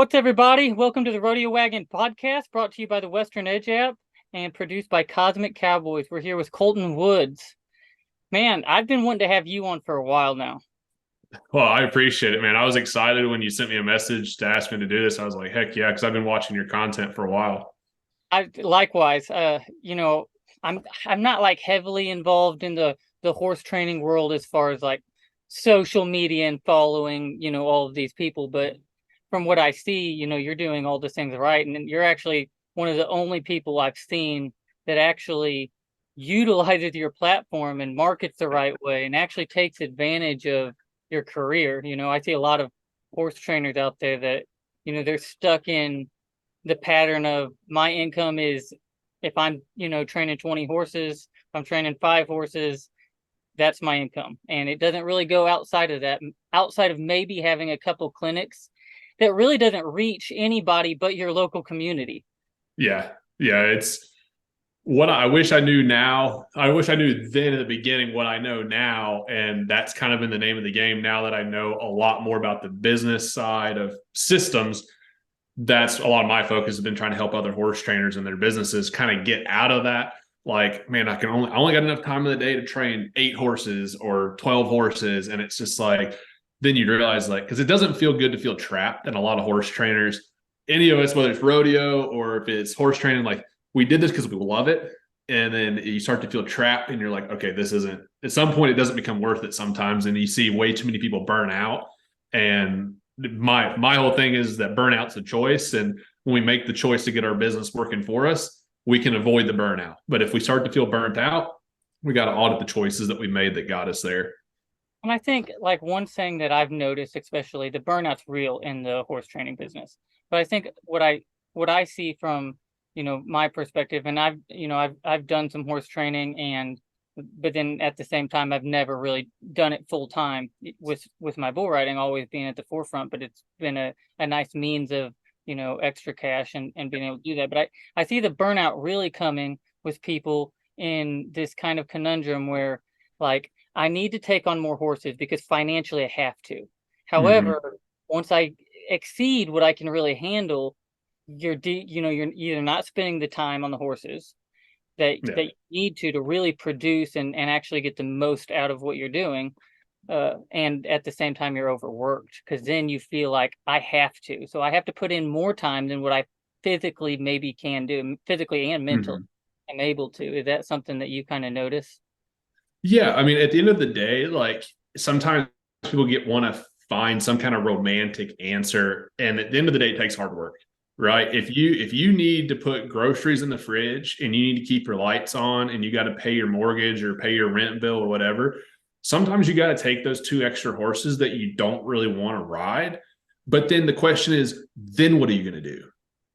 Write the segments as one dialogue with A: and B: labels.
A: What's everybody? Welcome to the Rodeo Wagon podcast, brought to you by the Western Edge app and produced by Cosmic Cowboys. We're here with Colton Woods. Man, I've been wanting to have you on for a while now.
B: Well, I appreciate it, man. I was excited when you sent me a message to ask me to do this. I was like, heck yeah, because I've been watching your content for a while.
A: I likewise, I'm not like heavily involved in the horse training world as far as like social media and following, all of these people, but from what I see, you're doing all the things right, and you're actually one of the only people I've seen that actually utilizes your platform and markets the right way and actually takes advantage of your career. I see a lot of horse trainers out there that, they're stuck in the pattern of my income is if I'm, training 20 horses, if I'm training 5 horses, that's my income. And it doesn't really go outside of that, outside of maybe having a couple clinics that really doesn't reach anybody but your local community.
B: Yeah. Yeah. It's what I wish I knew now. I wish I knew then at the beginning what I know now. And that's kind of been the name of the game now that I know a lot more about the business side of systems. That's a lot of my focus has been trying to help other horse trainers and their businesses kind of get out of that. Like, man, I only got enough time in the day to train 8 horses or 12 horses. And it's just like, then you realize like, because it doesn't feel good to feel trapped. And a lot of horse trainers, any of us, whether it's rodeo or if it's horse training, like we did this because we love it. And then you start to feel trapped and you're like, okay, this isn't, at some point, it doesn't become worth it sometimes. And you see way too many people burn out. And my whole thing is that burnout's a choice. And when we make the choice to get our business working for us, we can avoid the burnout. But if we start to feel burnt out, we got to audit the choices that we made that got us there.
A: And I think like one thing that I've noticed, especially the burnout's real in the horse training business. But I think what I see from, my perspective, and I've done some horse training but then at the same time I've never really done it full time with my bull riding always being at the forefront, but it's been a nice means of, extra cash and being able to do that. But I see the burnout really coming with people in this kind of conundrum where like I need to take on more horses because financially I have to. However, once I exceed what I can really handle, you're either not spending the time on the horses that you need to really produce and actually get the most out of what you're doing. And at the same time, you're overworked because then you feel like I have to. So I have to put in more time than what I physically maybe can do, physically and mentally. I'm able to. Is that something that you kind of notice?
B: Yeah, I mean, at the end of the day, like sometimes people want to find some kind of romantic answer, and at the end of the day, it takes hard work, right? If you need to put groceries in the fridge and you need to keep your lights on, and you got to pay your mortgage or pay your rent bill or whatever, sometimes you got to take those 2 extra horses that you don't really want to ride. But then the question is, then what are you going to do?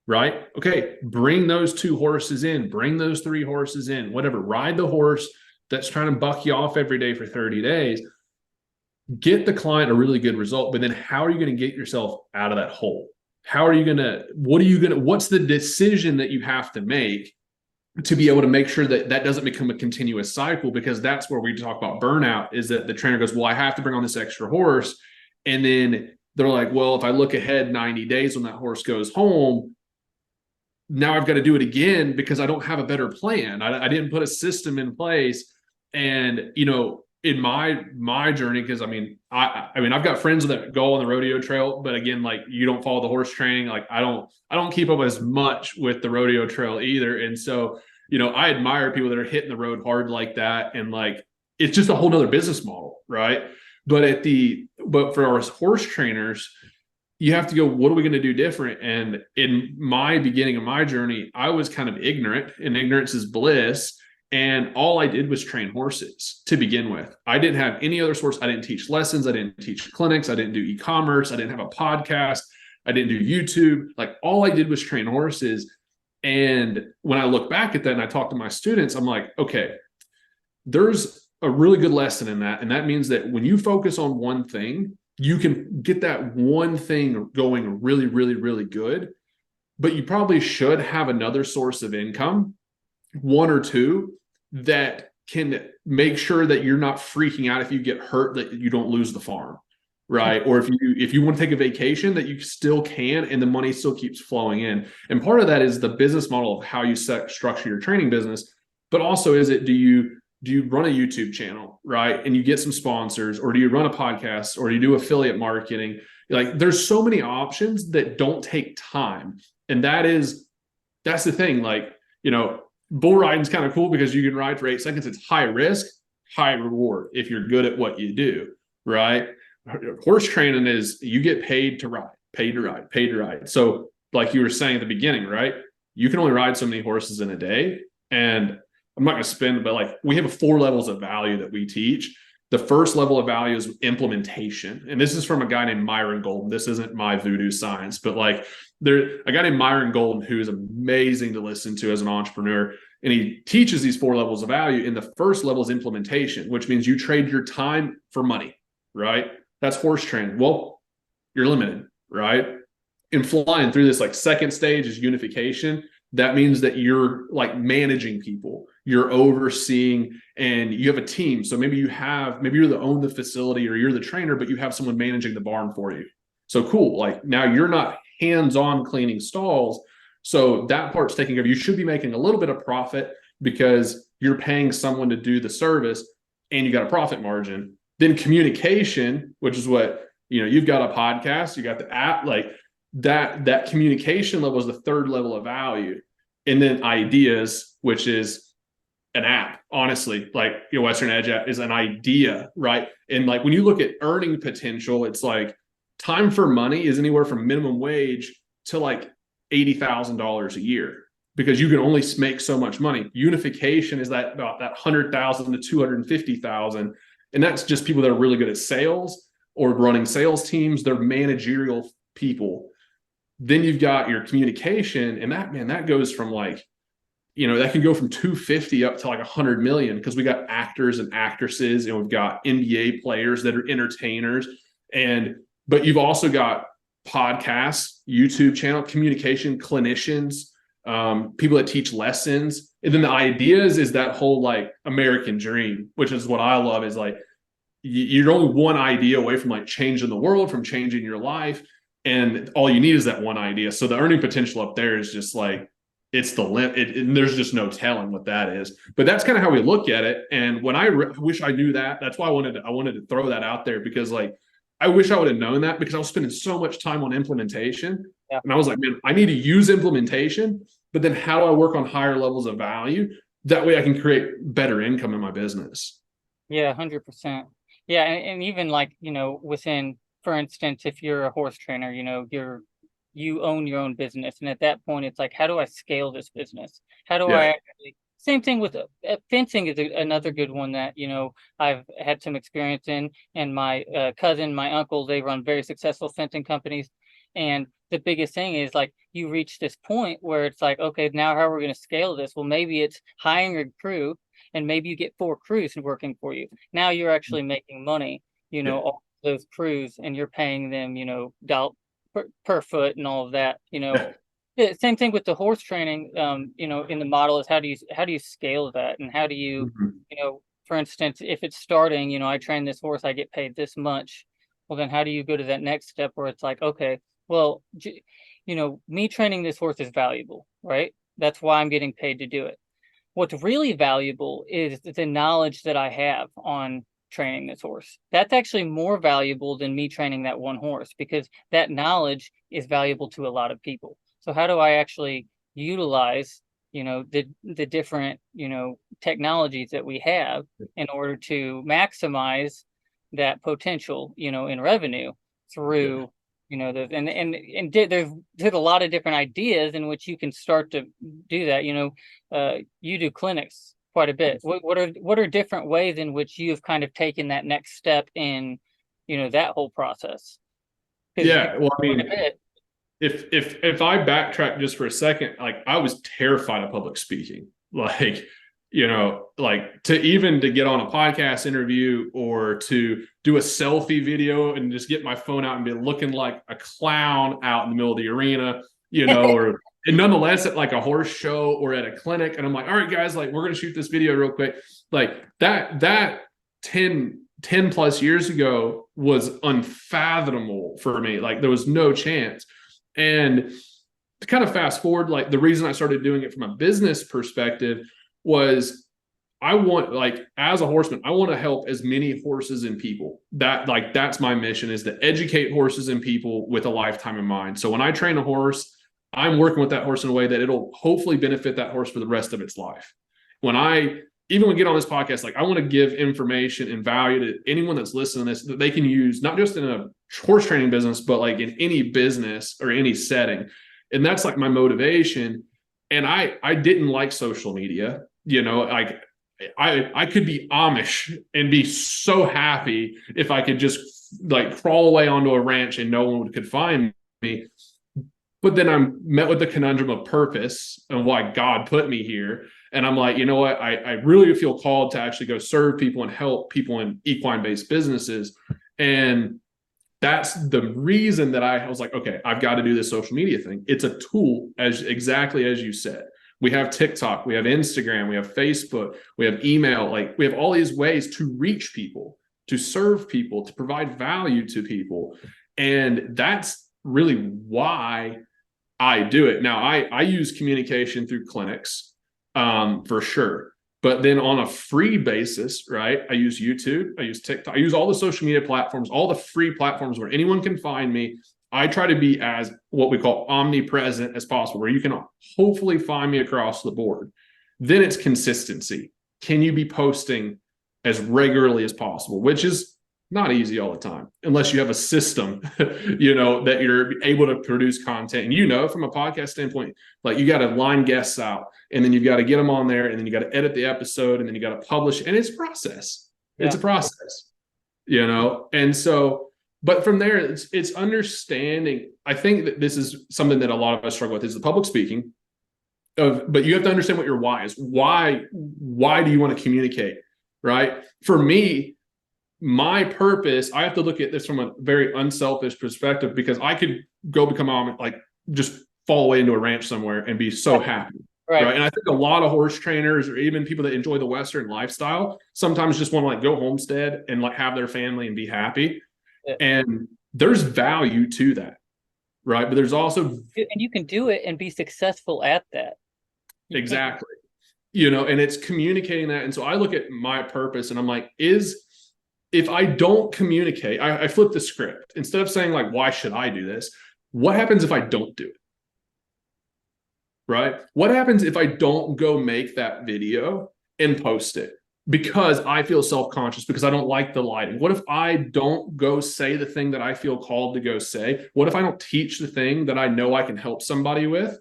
B: Right? Okay, bring those 2 horses in, bring those 3 horses in, whatever. Ride the horse that's trying to buck you off every day for 30 days, get the client a really good result. But then how are you going to get yourself out of that hole? What's the decision that you have to make to be able to make sure that that doesn't become a continuous cycle? Because that's where we talk about burnout, is that the trainer goes, well, I have to bring on this extra horse. And then they're like, well, if I look ahead 90 days when that horse goes home, now I've got to do it again because I don't have a better plan. I didn't put a system in place. And, in my journey, because I've got friends that go on the rodeo trail, but again, like you don't follow the horse training. Like I don't keep up as much with the rodeo trail either. And so, I admire people that are hitting the road hard like that. And like, it's just a whole nother business model. Right. But for our horse trainers, you have to go, what are we going to do different? And in my beginning of my journey, I was kind of ignorant, and ignorance is bliss. And all I did was train horses to begin with. I didn't have any other source. I didn't teach lessons. I didn't teach clinics. I didn't do e-commerce. I didn't have a podcast. I didn't do YouTube. Like all I did was train horses. And when I look back at that and I talk to my students, I'm like, okay, there's a really good lesson in that. And that means that when you focus on one thing, you can get that one thing going really, really, really good. But you probably should have another source of income, 1 or 2, that can make sure that you're not freaking out if you get hurt, that you don't lose the farm. right? Or if you want to take a vacation, that you still can, and the money still keeps flowing in. And part of that is the business model of how you structure your training business, but also do you run a YouTube channel, right? And you get some sponsors, or do you run a podcast, or do you do affiliate marketing? Like, there's so many options that don't take time. And that's the thing. Like, bull riding is kind of cool because you can ride for 8 seconds. It's high risk, high reward if you're good at what you do, right? Horse training is you get paid to ride, paid to ride, paid to ride. So like you were saying at the beginning, right? You can only ride so many horses in a day. And I'm not going to spend, but like, we have 4 levels of value that we teach. The first level of value is implementation. And this is from a guy named Myron Golden. This isn't my voodoo science, but like, a guy named Myron Golden, who is amazing to listen to as an entrepreneur. And he teaches these 4 levels of value. And the first level is implementation, which means you trade your time for money, right? That's horse training. Well, you're limited, right? In flying through this, like, second stage is unification. That means that you're like managing people, you're overseeing, and you have a team. So maybe you're the own the facility, or you're the trainer, but you have someone managing the barn for you. So cool. Like, now you're not hands-on cleaning stalls. So that part's taken care of. You should be making a little bit of profit because you're paying someone to do the service, and you got a profit margin. Then communication, which is what, you've got a podcast, you got the app, like that communication level is the third level of value. And then ideas, which is an app, honestly, like your Western Edge app is an idea, right? And like, when you look at earning potential, it's like time for money is anywhere from minimum wage to like $80,000 a year, because you can only make so much money. Unification is about that 100,000 to 250,000. And that's just people that are really good at sales or running sales teams. They're managerial people. Then you've got your communication, and that goes from like, that can go from 250 up to like 100 million, because we got actors and actresses, and we've got NBA players that are entertainers. But you've also got podcasts, YouTube channel, communication, clinicians, people that teach lessons. And then the ideas is that whole like American dream, which is what I love, is like, you're only one idea away from like changing the world, from changing your life. And all you need is that one idea. So the earning potential up there is just like, it's the limit. And there's just no telling what that is. But that's kind of how we look at it. And when I wish I knew that, that's why I wanted to throw that out there, because like, I wish I would have known that, because I was spending so much time on implementation. Yeah. And I was like, man, I need to use implementation, but then how do I work on higher levels of value? That way I can create better income in my business.
A: Yeah, 100%. Yeah. And even like, within, for instance, if you're a horse trainer, you own your own business. And at that point, it's like, how do I scale this business? How do I actually, same thing with fencing is another good one that, I've had some experience in, and my cousin, my uncle, they run very successful fencing companies. And the biggest thing is like, you reach this point where it's like, okay, now how are we going to scale this? Well, maybe it's hiring a crew, and maybe you get 4 crews working for you. Now you're actually making money, all those crews, and you're paying them, per foot and all of that, Yeah, same thing with the horse training, in the model is how do you scale that, and how do you, for instance, if it's starting, I train this horse, I get paid this much. Well, then how do you go to that next step where it's like, okay, well, me training this horse is valuable, right? That's why I'm getting paid to do it. What's really valuable is the knowledge that I have on training this horse. That's actually more valuable than me training that one horse, because that knowledge is valuable to a lot of people. So how do I actually utilize, the different, technologies that we have in order to maximize that potential, in revenue through, there's a lot of different ideas in which you can start to do that. You do clinics quite a bit. What are different ways in which you've kind of taken that next step in, that whole process?
B: Yeah, well, I mean, if I backtrack just for a second, like, I was terrified of public speaking, like, like to get on a podcast interview, or to do a selfie video and just get my phone out and be looking like a clown out in the middle of the arena, or and nonetheless at like a horse show or at a clinic. And I'm like, all right, guys, like, we're going to shoot this video real quick. Like that 10 10 plus years ago was unfathomable for me. Like there was no chance. And to kind of fast forward, like the reason I started doing it from a business perspective was I want, like, as a horseman, I want to help as many horses and people. That's my mission, is to educate horses and people with a lifetime in mind. So when I train a horse, I'm working with that horse in a way that it'll hopefully benefit that horse for the rest of its life. Even when we get on this podcast, like I want to give information and value to anyone that's listening to this that they can use, not just in a horse training business, but like in any business or any setting. And that's like my motivation. And I didn't like social media, like I could be Amish and be so happy if I could just like crawl away onto a ranch and no one could find me. But then I'm met with the conundrum of purpose and why God put me here. And I'm like, you know what? I really feel called to actually go serve people and help people in equine-based businesses. And that's the reason that I was like, okay, I've got to do this social media thing. It's a tool, exactly as you said. We have TikTok, we have Instagram, we have Facebook, we have email. Like we have all these ways to reach people, to serve people, to provide value to people. And that's really why I do it. Now, I use communication through clinics, for sure. But then on a free basis, right? I use YouTube, I use TikTok, I use all the social media platforms, all the free platforms where anyone can find me. I try to be as what we call omnipresent as possible, where you can hopefully find me across the board. Then it's consistency. Can you be posting as regularly as possible, which is not easy all the time, unless you have a system, that you're able to produce content. And from a podcast standpoint, like you got to line guests out, and then you've got to get them on there, and then you got to edit the episode, and then you got to publish. And it's a process. It's a process, And so, but from there, it's understanding. I think that this is something that a lot of us struggle with, is the public speaking. But you have to understand what your why is. Why do you want to communicate, right? For me, my purpose, I have to look at this from a very unselfish perspective, because I could go become like just fall away into a ranch somewhere and be so happy. Right. And I think a lot of horse trainers, or even people that enjoy the Western lifestyle, sometimes just want to like go homestead and like have their family and be happy. Yeah. And there's value to that. Right. But there's also,
A: and you can do it and be successful at that.
B: Exactly. And it's communicating that. And so I look at my purpose and I'm like, if I don't communicate, I flip the script. Instead of saying like, why should I do this? What happens if I don't do it? Right? What happens if I don't go make that video and post it because I feel self-conscious, because I don't like the lighting? What if I don't go say the thing that I feel called to go say? What if I don't teach the thing that I know I can help somebody with?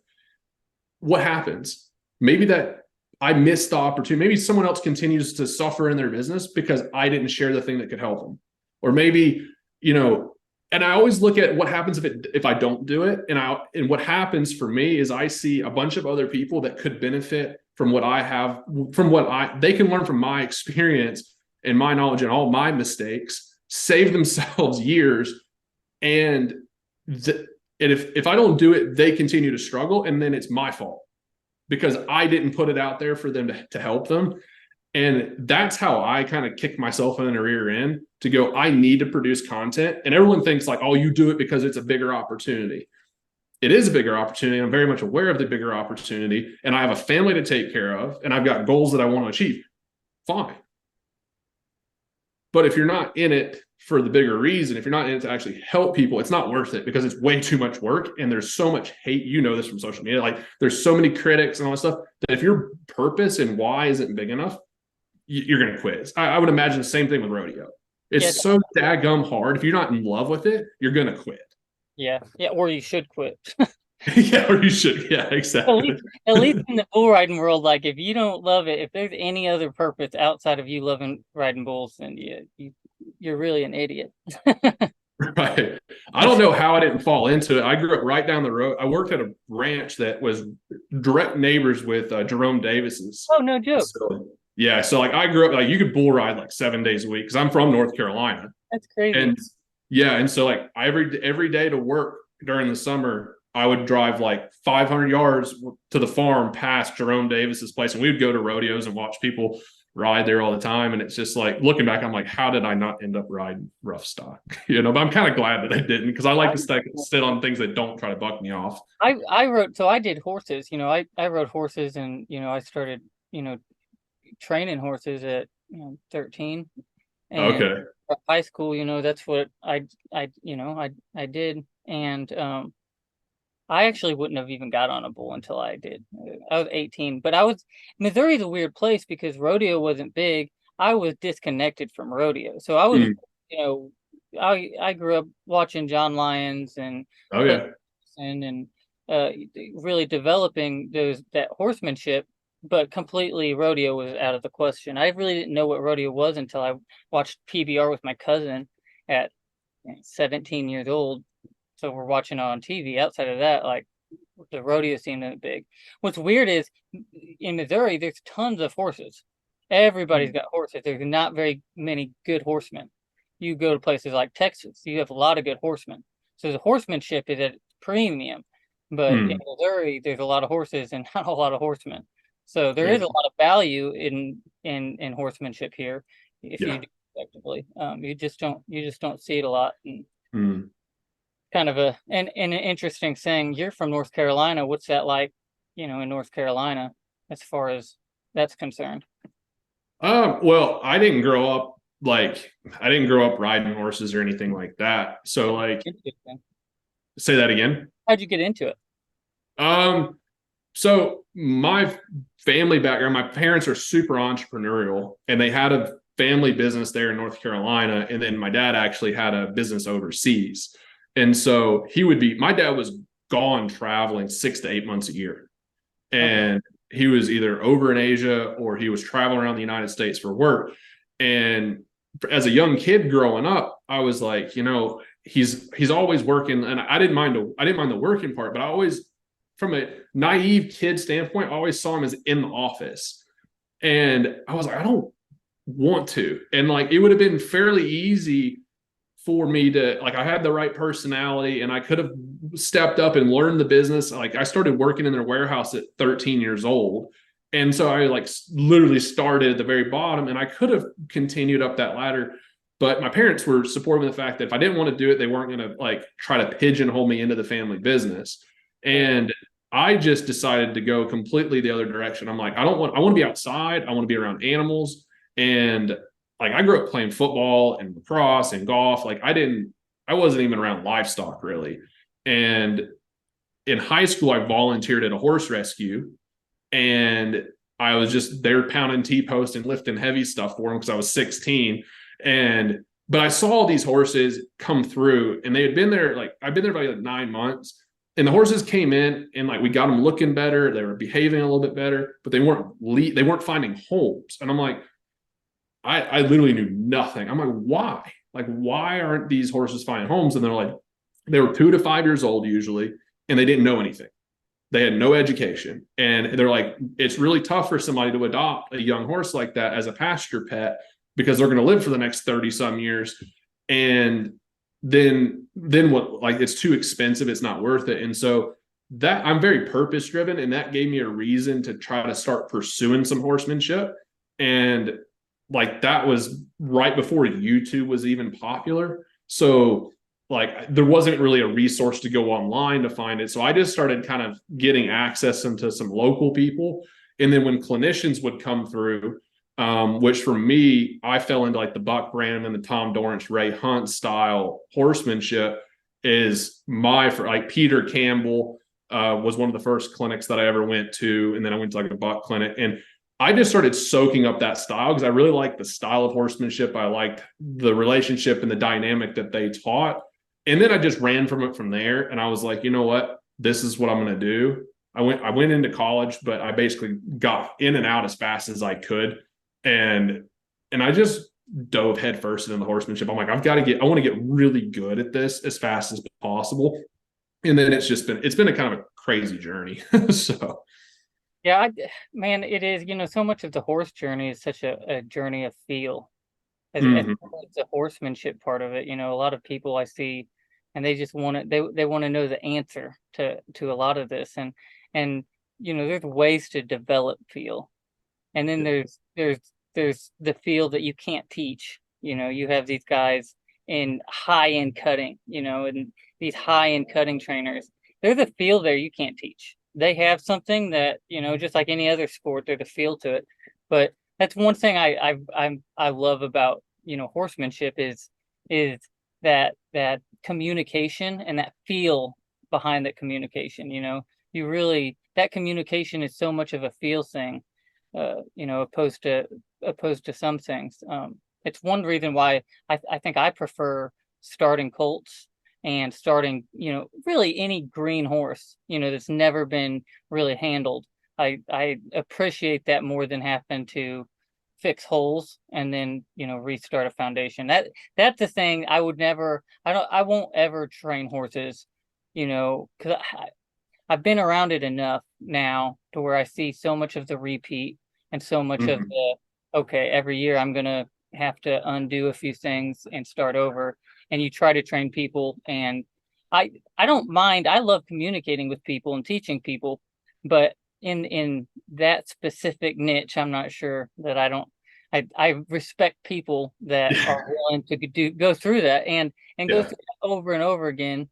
B: What happens? Maybe that I missed the opportunity. Maybe someone else continues to suffer in their business because I didn't share the thing that could help them. Or maybe, and I always look at what happens if I don't do it. And what happens for me is I see a bunch of other people that could benefit from what I have, they can learn from my experience and my knowledge and all my mistakes, save themselves years. And if I don't do it, they continue to struggle, and then it's my fault, because I didn't put it out there for them to help them. And that's how I kind of kick myself in the rear end to go, I need to produce content. And everyone thinks like, oh, you do it because it's a bigger opportunity. It is a bigger opportunity. I'm very much aware of the bigger opportunity, and I have a family to take care of, and I've got goals that I want to achieve. Fine. But if you're not in it for the bigger reason, if you're not in it to actually help people, it's not worth it, because it's way too much work. And there's so much hate, this from social media. Like there's so many critics and all that stuff, that if your purpose and why isn't big enough, you're going to quit. I would imagine the same thing with rodeo. It's so daggum hard. If you're not in love with it, you're going to quit.
A: Yeah. Or you should quit.
B: Or you should. Yeah, exactly.
A: At least in the bull riding world, like if you don't love it, if there's any other purpose outside of you loving riding bulls, then you're really an idiot.
B: Right. I don't know how I didn't fall into it. I grew up right down the road. I worked at a ranch that was direct neighbors with Jerome Davis's.
A: Oh, no joke.
B: So like I grew up, like you could bull ride like 7 days a week, because I'm from North Carolina.
A: That's crazy.
B: And so like every day to work during the summer, I would drive like 500 yards to the farm past Jerome Davis's place, and we would go to rodeos and watch people ride there all the time. And it's just like looking back, I'm like, how did I not end up riding rough stock? But I'm kind of glad that I didn't, because I like to sit on things that don't try to buck me off.
A: I did horses, I rode horses, and I started, training horses at 13, and
B: Okay.
A: high school, that's what I did. And I actually wouldn't have even got on a bull until I did. I was 18, but Missouri's a weird place because rodeo wasn't big. I was disconnected from rodeo. So I was,
B: Mm.
A: you know, I grew up watching John Lyons and
B: Oh
A: Cliff
B: yeah.
A: and really developing that horsemanship, but completely rodeo was out of the question. I really didn't know what rodeo was until I watched PBR with my cousin at 17 years old. So we're watching it on TV. Outside of that, like the rodeo scene isn't big. What's weird is in Missouri, there's tons of horses. Everybody's got horses. There's not very many good horsemen. You go to places like Texas, you have a lot of good horsemen. So the horsemanship is at premium. But in
B: Mm.
A: Missouri, there's a lot of horses and not a lot of horsemen. So there is a lot of value in horsemanship here if you
B: Yeah.
A: do it effectively. You just don't see it a lot. And
B: Mm.
A: kind of an interesting thing. You're from North Carolina. What's that like, in North Carolina as far as that's concerned?
B: Well, I didn't grow up riding horses or anything like that. So like,
A: Interesting.
B: say that again.
A: How'd you get into it?
B: Um, so my family background, my parents are super entrepreneurial, and they had a family business there in North Carolina. And then my dad actually had a business overseas. And so my dad was gone traveling 6 to 8 months a year.
A: Okay.
B: And he was either over in Asia or he was traveling around the United States for work. And as a young kid growing up, I was like, he's always working, and I didn't mind the working part, but I always, from a naive kid standpoint, I always saw him as in the office. And I was like, I don't want to. And like, it would have been fairly easy for me to, like, I had the right personality and I could have stepped up and learned the business. Like, I started working in their warehouse at 13 years old. And so I like literally started at the very bottom, and I could have continued up that ladder. But my parents were supportive of the fact that if I didn't want to do it, they weren't going to like try to pigeonhole me into the family business. And I just decided to go completely the other direction. I'm like, I want to be outside. I want to be around animals. And like, I grew up playing football and lacrosse and golf. Like, I wasn't even around livestock really. And in high school, I volunteered at a horse rescue, and I was just there pounding T-post and lifting heavy stuff for them because I was 16. But I saw these horses come through, and they had been there, like, I've been there by like 9 months. And the horses came in, and like we got them looking better. They were behaving a little bit better, but they weren't finding homes. And I'm like, I literally knew nothing. I'm like, why? Like, why aren't these horses finding homes? And they're like, they were 2 to 5 years old usually, and they didn't know anything. They had no education. And they're like, it's really tough for somebody to adopt a young horse like that as a pasture pet, because they're going to live for the next 30 some years. And then what, like, it's too expensive. It's not worth it. And so that, I'm very purpose driven, and that gave me a reason to try to start pursuing some horsemanship. And like, that was right before YouTube was even popular. So like, there wasn't really a resource to go online to find it. So I just started kind of getting access into some local people. And then when clinicians would come through, which for me, I fell into like the Buck Brandon and the Tom Dorrance, Ray Hunt style horsemanship is like Peter Campbell was one of the first clinics that I ever went to. And then I went to like a buck clinic, and I just started soaking up that style because I really liked the style of horsemanship. I liked the relationship and the dynamic that they taught. And then I just ran from it from there. And I was like, you know what? This is what I'm going to do. I went into college, but I basically got in and out as fast as I could. And I just dove headfirst into the horsemanship. I'm like, I want to get really good at this as fast as possible. And then it's been a kind of a crazy journey. So
A: Yeah, man, it is, so much of the horse journey is such a journey of feel. As
B: mhm.
A: the horsemanship part of it, a lot of people I see, and they just they want to know the answer to a lot of this. And there's ways to develop feel. And then there's there's the feel that you can't teach. You have these guys in high-end cutting, and these high-end cutting trainers. There's a feel there you can't teach. They have something that, just like any other sport, there's a feel to it. But that's one thing I love about, horsemanship is that communication and that feel behind that communication. That communication is so much of a feel thing, opposed to some things. It's one reason why I think I prefer starting colts and starting, really any green horse, that's never been really handled. I appreciate that more than having to fix holes and then, restart a foundation. That's the thing I won't ever train horses, because I've been around it enough now to where I see so much of the repeat and so much of okay, every year I'm gonna have to undo a few things and start over. And you try to train people, and I don't mind. I love communicating with people and teaching people, but in that specific niche, I'm not sure that I respect people that are willing to go through that and go through that over and over again,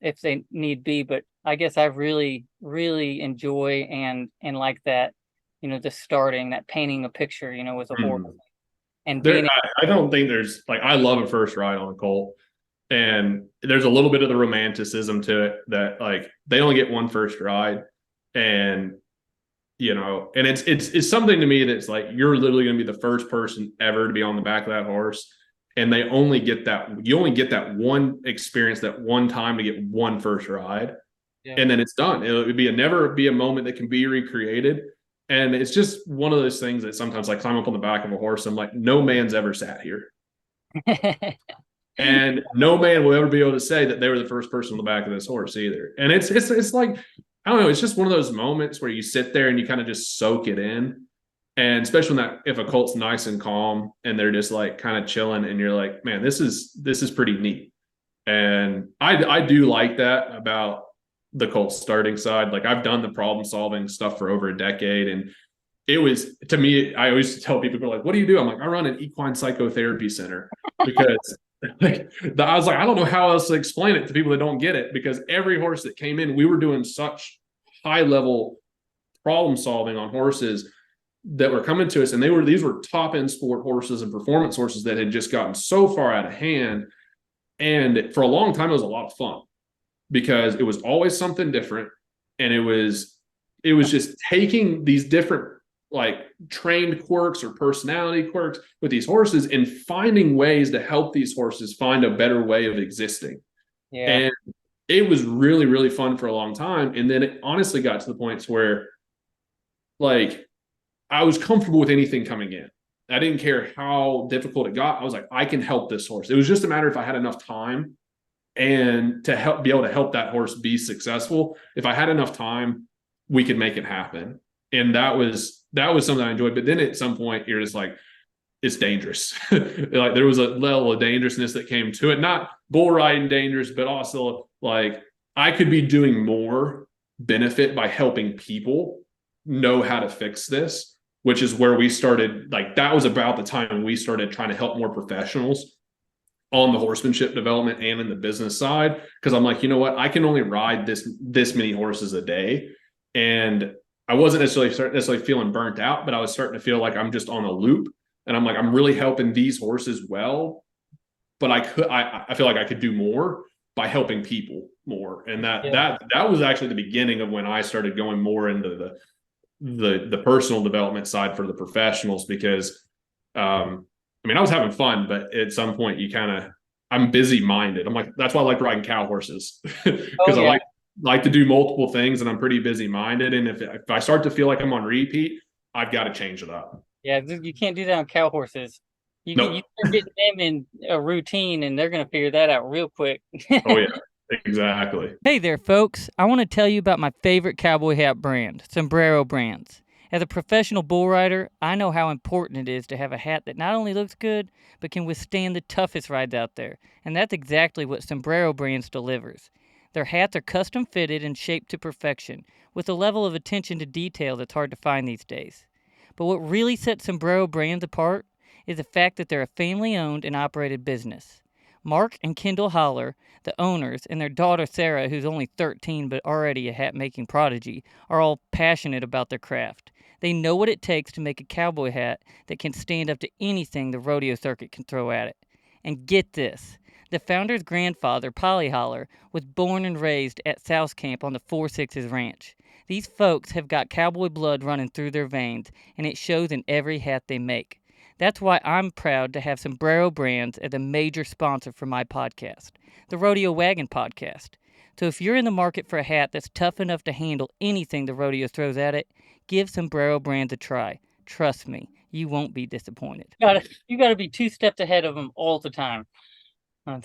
A: if they need be. But I guess I really, really enjoy and like that, the starting, that painting a picture, with a horse and being.
B: I don't think there's like, I love a first ride on a colt, and there's a little bit of the romanticism to it that like they only get one first ride, and and it's something to me that's like you're literally going to be the first person ever to be on the back of that horse, and you only get that one experience, that one time to get one first ride, and then it's done. It would never be a moment that can be recreated. And it's just one of those things that sometimes I climb up on the back of a horse. I'm like, no man's ever sat here. And no man will ever be able to say that they were the first person on the back of this horse either. And it's like, I don't know, it's just one of those moments where you sit there and you kind of just soak it in. And especially if a colt's nice and calm and they're just like kind of chilling, and you're like, man, this is pretty neat. And I do like that about the Colts starting side. Like I've done the problem solving stuff for over a decade. And it was, to me, I always tell people, like, what do you do? I'm like, I run an equine psychotherapy center, because I was like, I don't know how else to explain it to people that don't get it, because every horse that came in, we were doing such high level problem solving on horses that were coming to us. And these were top end sport horses and performance horses that had just gotten so far out of hand. And for a long time, it was a lot of fun, because it was always something different. And it was just taking these different like trained quirks or personality quirks with these horses and finding ways to help these horses find a better way of existing. Yeah. And it was really, really fun for a long time. And then it honestly got to the points where like I was comfortable with anything coming in. I didn't care how difficult it got. I was like, I can help this horse. It was just a matter if I had enough time and to be able to help that horse be successful. If I had enough time, we could make it happen. And that was something I enjoyed. But then at some point you're just like, it's dangerous. Like there was a level of dangerousness that came to it, not bull riding dangerous, but also like I could be doing more benefit by helping people know how to fix this, which is where we started. Like that was about the time we started trying to help more professionals on the horsemanship development and in the business side. Cause I'm like, you know what? I can only ride this many horses a day. And I wasn't necessarily feeling burnt out, but I was starting to feel like I'm just on a loop. And I'm like, I'm really helping these horses well, but I feel like I could do more by helping people more. And that was actually the beginning of when I started going more into the personal development side for the professionals, because I was having fun, but at some point I'm busy minded. I'm like, that's why I like riding cow horses, because I like to do multiple things, and I'm pretty busy minded. And if I start to feel like I'm on repeat, I've got to change it up.
A: Yeah, you can't do that on cow horses. You start getting them in a routine, and they're going to figure that out real quick.
B: Oh yeah, exactly.
A: Hey there, folks. I want to tell you about my favorite cowboy hat brand, Sombrero Brands. As a professional bull rider, I know how important it is to have a hat that not only looks good, but can withstand the toughest rides out there. And that's exactly what Sombrero Brands delivers. Their hats are custom fitted and shaped to perfection, with a level of attention to detail that's hard to find these days. But what really sets Sombrero Brands apart is the fact that they're a family-owned and operated business. Mark and Kendall Holler, the owners, and their daughter Sarah, who's only 13 but already a hat-making prodigy, are all passionate about their craft. They know what it takes to make a cowboy hat that can stand up to anything the rodeo circuit can throw at it. And get this, the founder's grandfather, Polly Holler, was born and raised at South Camp on the 4-6's ranch. These folks have got cowboy blood running through their veins, and it shows in every hat they make. That's why I'm proud to have Sombrero Brands as a major sponsor for my podcast, the Rodeo Wagon podcast. So if you're in the market for a hat that's tough enough to handle anything the rodeo throws at it, give Sombrero Brands a try. Trust me, you won't be disappointed. You gotta be 2 steps ahead of them all the time.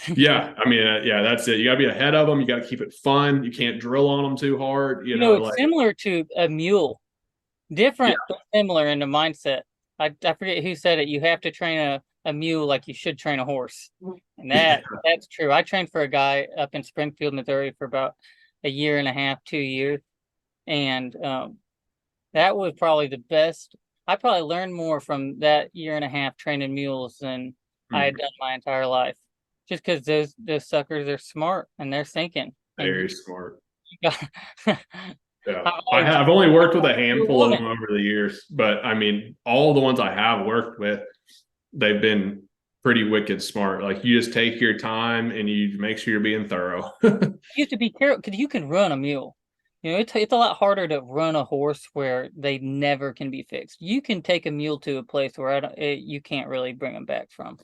B: Yeah, I mean, yeah, that's it. You got to be ahead of them. You got to keep it fun. You can't drill on them too hard. You know,
A: it's
B: like,
A: similar to a mule. Different, but similar in the mindset. I forget who said it. You have to train a mule like you should train a horse. And that's true. I trained for a guy up in Springfield, Missouri for about a year and a half, 2 years. And that was probably the best. I probably learned more from that year and a half training mules than I had done my entire life. Just because those suckers are smart and they're thinking.
B: Very smart.
A: Yeah.
B: I've only worked with a handful of them over the years, but I mean, all the ones I have worked with, they've been pretty wicked smart. Like, you just take your time and you make sure you're being thorough.
A: You have to be careful because you can run a mule. It's a lot harder to run a horse where they never can be fixed. You can take a mule to a place where you can't really bring them back from.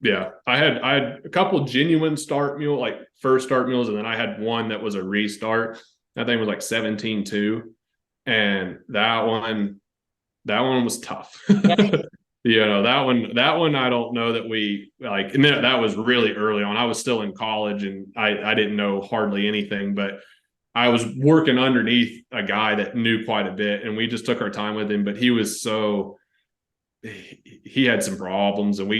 B: Yeah, I had a couple genuine start mule, like first start mules, and then I had one that was a restart. That thing was like 17.2, and that one was tough. that one I don't know that we like. And that was really early on. I was still in college, and I didn't know hardly anything, but I was working underneath a guy that knew quite a bit, and we just took our time with him. But he was he had some problems, and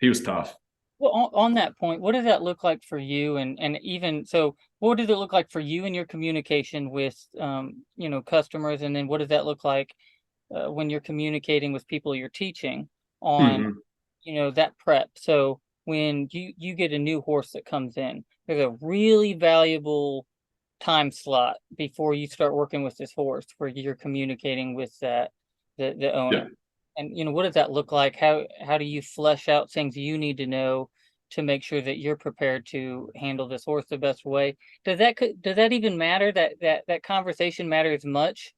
B: he was tough.
A: Well, on that point, what does that look like for you? And even so, what does it look like for you in your communication with, customers? And then what does that look like when you're communicating with people you're teaching on, that prep? So when you get a new horse that comes in, there's a really valuable time slot before you start working with this horse where you're communicating with the owner. Yeah. And what does that look like? How do you flesh out things you need to know to make sure that you're prepared to handle this horse the best way? Does that even matter? That conversation matter as much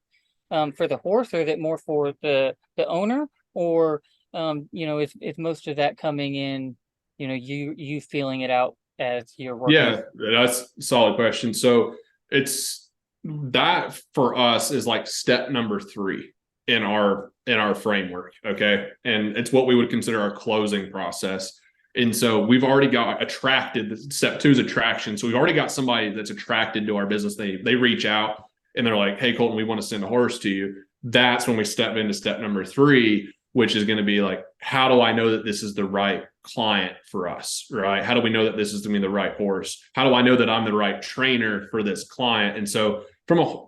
A: for the horse, or is it more for the owner? Or is most of that coming in, you feeling it out as you're working?
B: Yeah, that's a solid question. So it's that for us is like step number 3 in our framework. Okay. And it's what we would consider our closing process. And so we've already got attracted. Step 2 is attraction. So we've already got somebody that's attracted to our business. They reach out and they're like, "Hey, Colton, we want to send a horse to you." That's when we step into step number 3, which is going to be like, how do I know that this is the right client for us, right? How do we know that this is going to be the right horse? How do I know that I'm the right trainer for this client? And so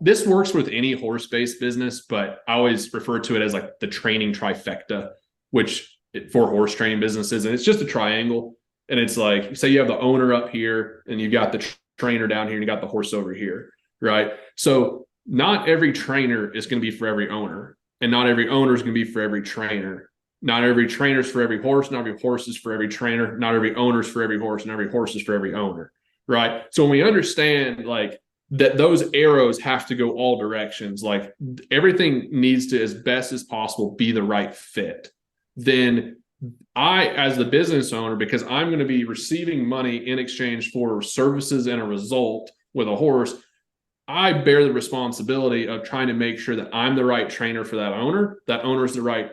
B: this works with any horse-based business, but I always refer to it as like the training trifecta, which for horse training businesses, and it's just a triangle. And it's like, say you have the owner up here and you got the trainer down here and you got the horse over here, right? So not every trainer is going to be for every owner, and not every owner is going to be for every trainer. Not every trainer is for every horse. Not every horse is for every trainer. Not every owner is for every horse, and every horse is for every owner, right? So when we understand like that those arrows have to go all directions, like everything needs to, as best as possible, be the right fit. Then I, as the business owner, because I'm going to be receiving money in exchange for services and a result with a horse, I bear the responsibility of trying to make sure that I'm the right trainer for that owner is the right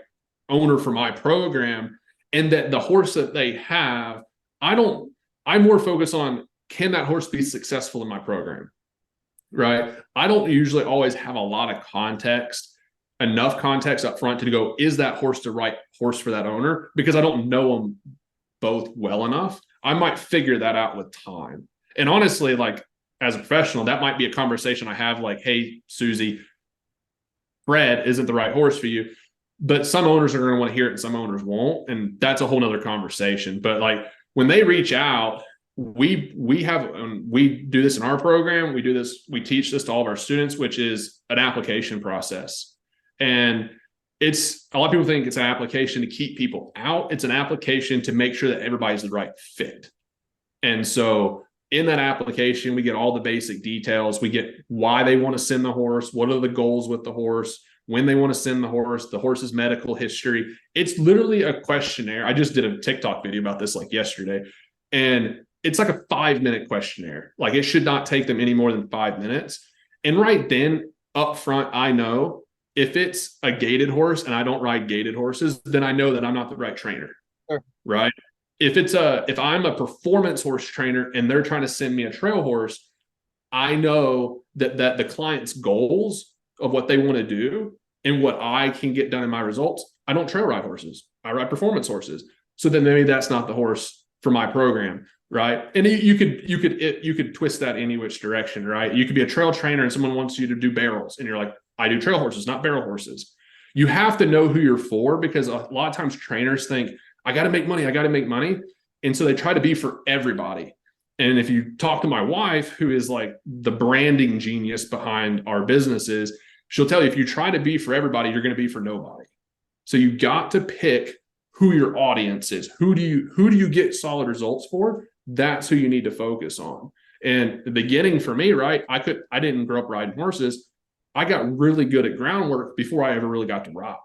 B: owner for my program, and that the horse that they have, I'm more focused on, can that horse be successful in my program? Right. I don't usually always have a lot of enough context up front to go, is that horse the right horse for that owner? Because I don't know them both well enough. I might figure that out with time. And honestly, like as a professional, that might be a conversation I have like, "Hey, Susie, bred isn't the right horse for you. But some owners are going to want to hear it and some owners won't. And that's a whole nother conversation. But like when they reach out, we do this in our program. We teach this to all of our students, which is an application process. And it's a lot of people think it's an application to keep people out. It's an application to make sure that everybody's the right fit. And so in that application, we get all the basic details. We get why they want to send the horse, what are the goals with the horse, when they want to send the horse's medical history. It's literally a questionnaire. I just did a TikTok video about this like yesterday. And it's like a 5-minute questionnaire. Like it should not take them any more than 5 minutes. And right then up front, I know if it's a gaited horse and I don't ride gaited horses, then I know that I'm not the right trainer.
A: Sure.
B: Right. If I'm a performance horse trainer and they're trying to send me a trail horse, I know that the client's goals of what they want to do and what I can get done in my results. I don't trail ride horses. I ride performance horses. So then maybe that's not the horse for my program. Right. And you could twist that any which direction. Right. You could be a trail trainer and someone wants you to do barrels and you're like, I do trail horses, not barrel horses. You have to know who you're for, because a lot of times trainers think, I got to make money. I got to make money. And so they try to be for everybody. And if you talk to my wife, who is like the branding genius behind our businesses, she'll tell you, if you try to be for everybody, you're going to be for nobody. So you got to pick who your audience is. Who do you get solid results for? That's who you need to focus on. And the beginning for me, right? I didn't grow up riding horses. I got really good at groundwork before I ever really got to ride.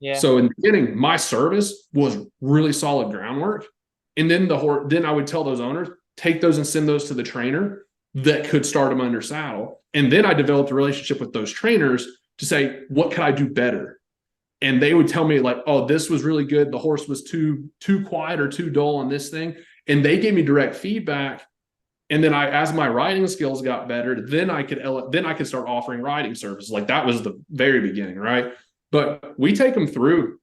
A: Yeah.
B: So in the beginning, my service was really solid groundwork. And then then I would tell those owners, take those and send those to the trainer that could start them under saddle. And then I developed a relationship with those trainers to say, what can I do better? And they would tell me like, oh, this was really good. The horse was too quiet or too dull on this thing. And they gave me direct feedback. And then as my riding skills got better, then I could start offering riding services. Like that was the very beginning, right? But we take them through.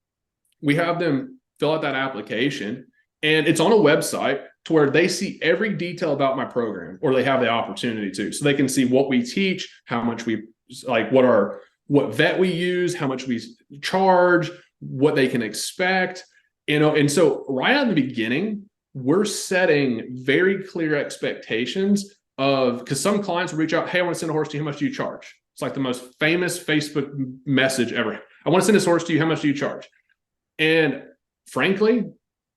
B: We have them fill out that application, and it's on a website to where they see every detail about my program, or they have the opportunity to. So they can see what we teach, how much we like, what vet we use, how much we charge, what they can expect, And so right out of the beginning, we're setting very clear expectations because some clients will reach out, hey, I want to send a horse to you. How much do you charge? It's like the most famous Facebook message ever. I want to send this horse to you. How much do you charge? And frankly,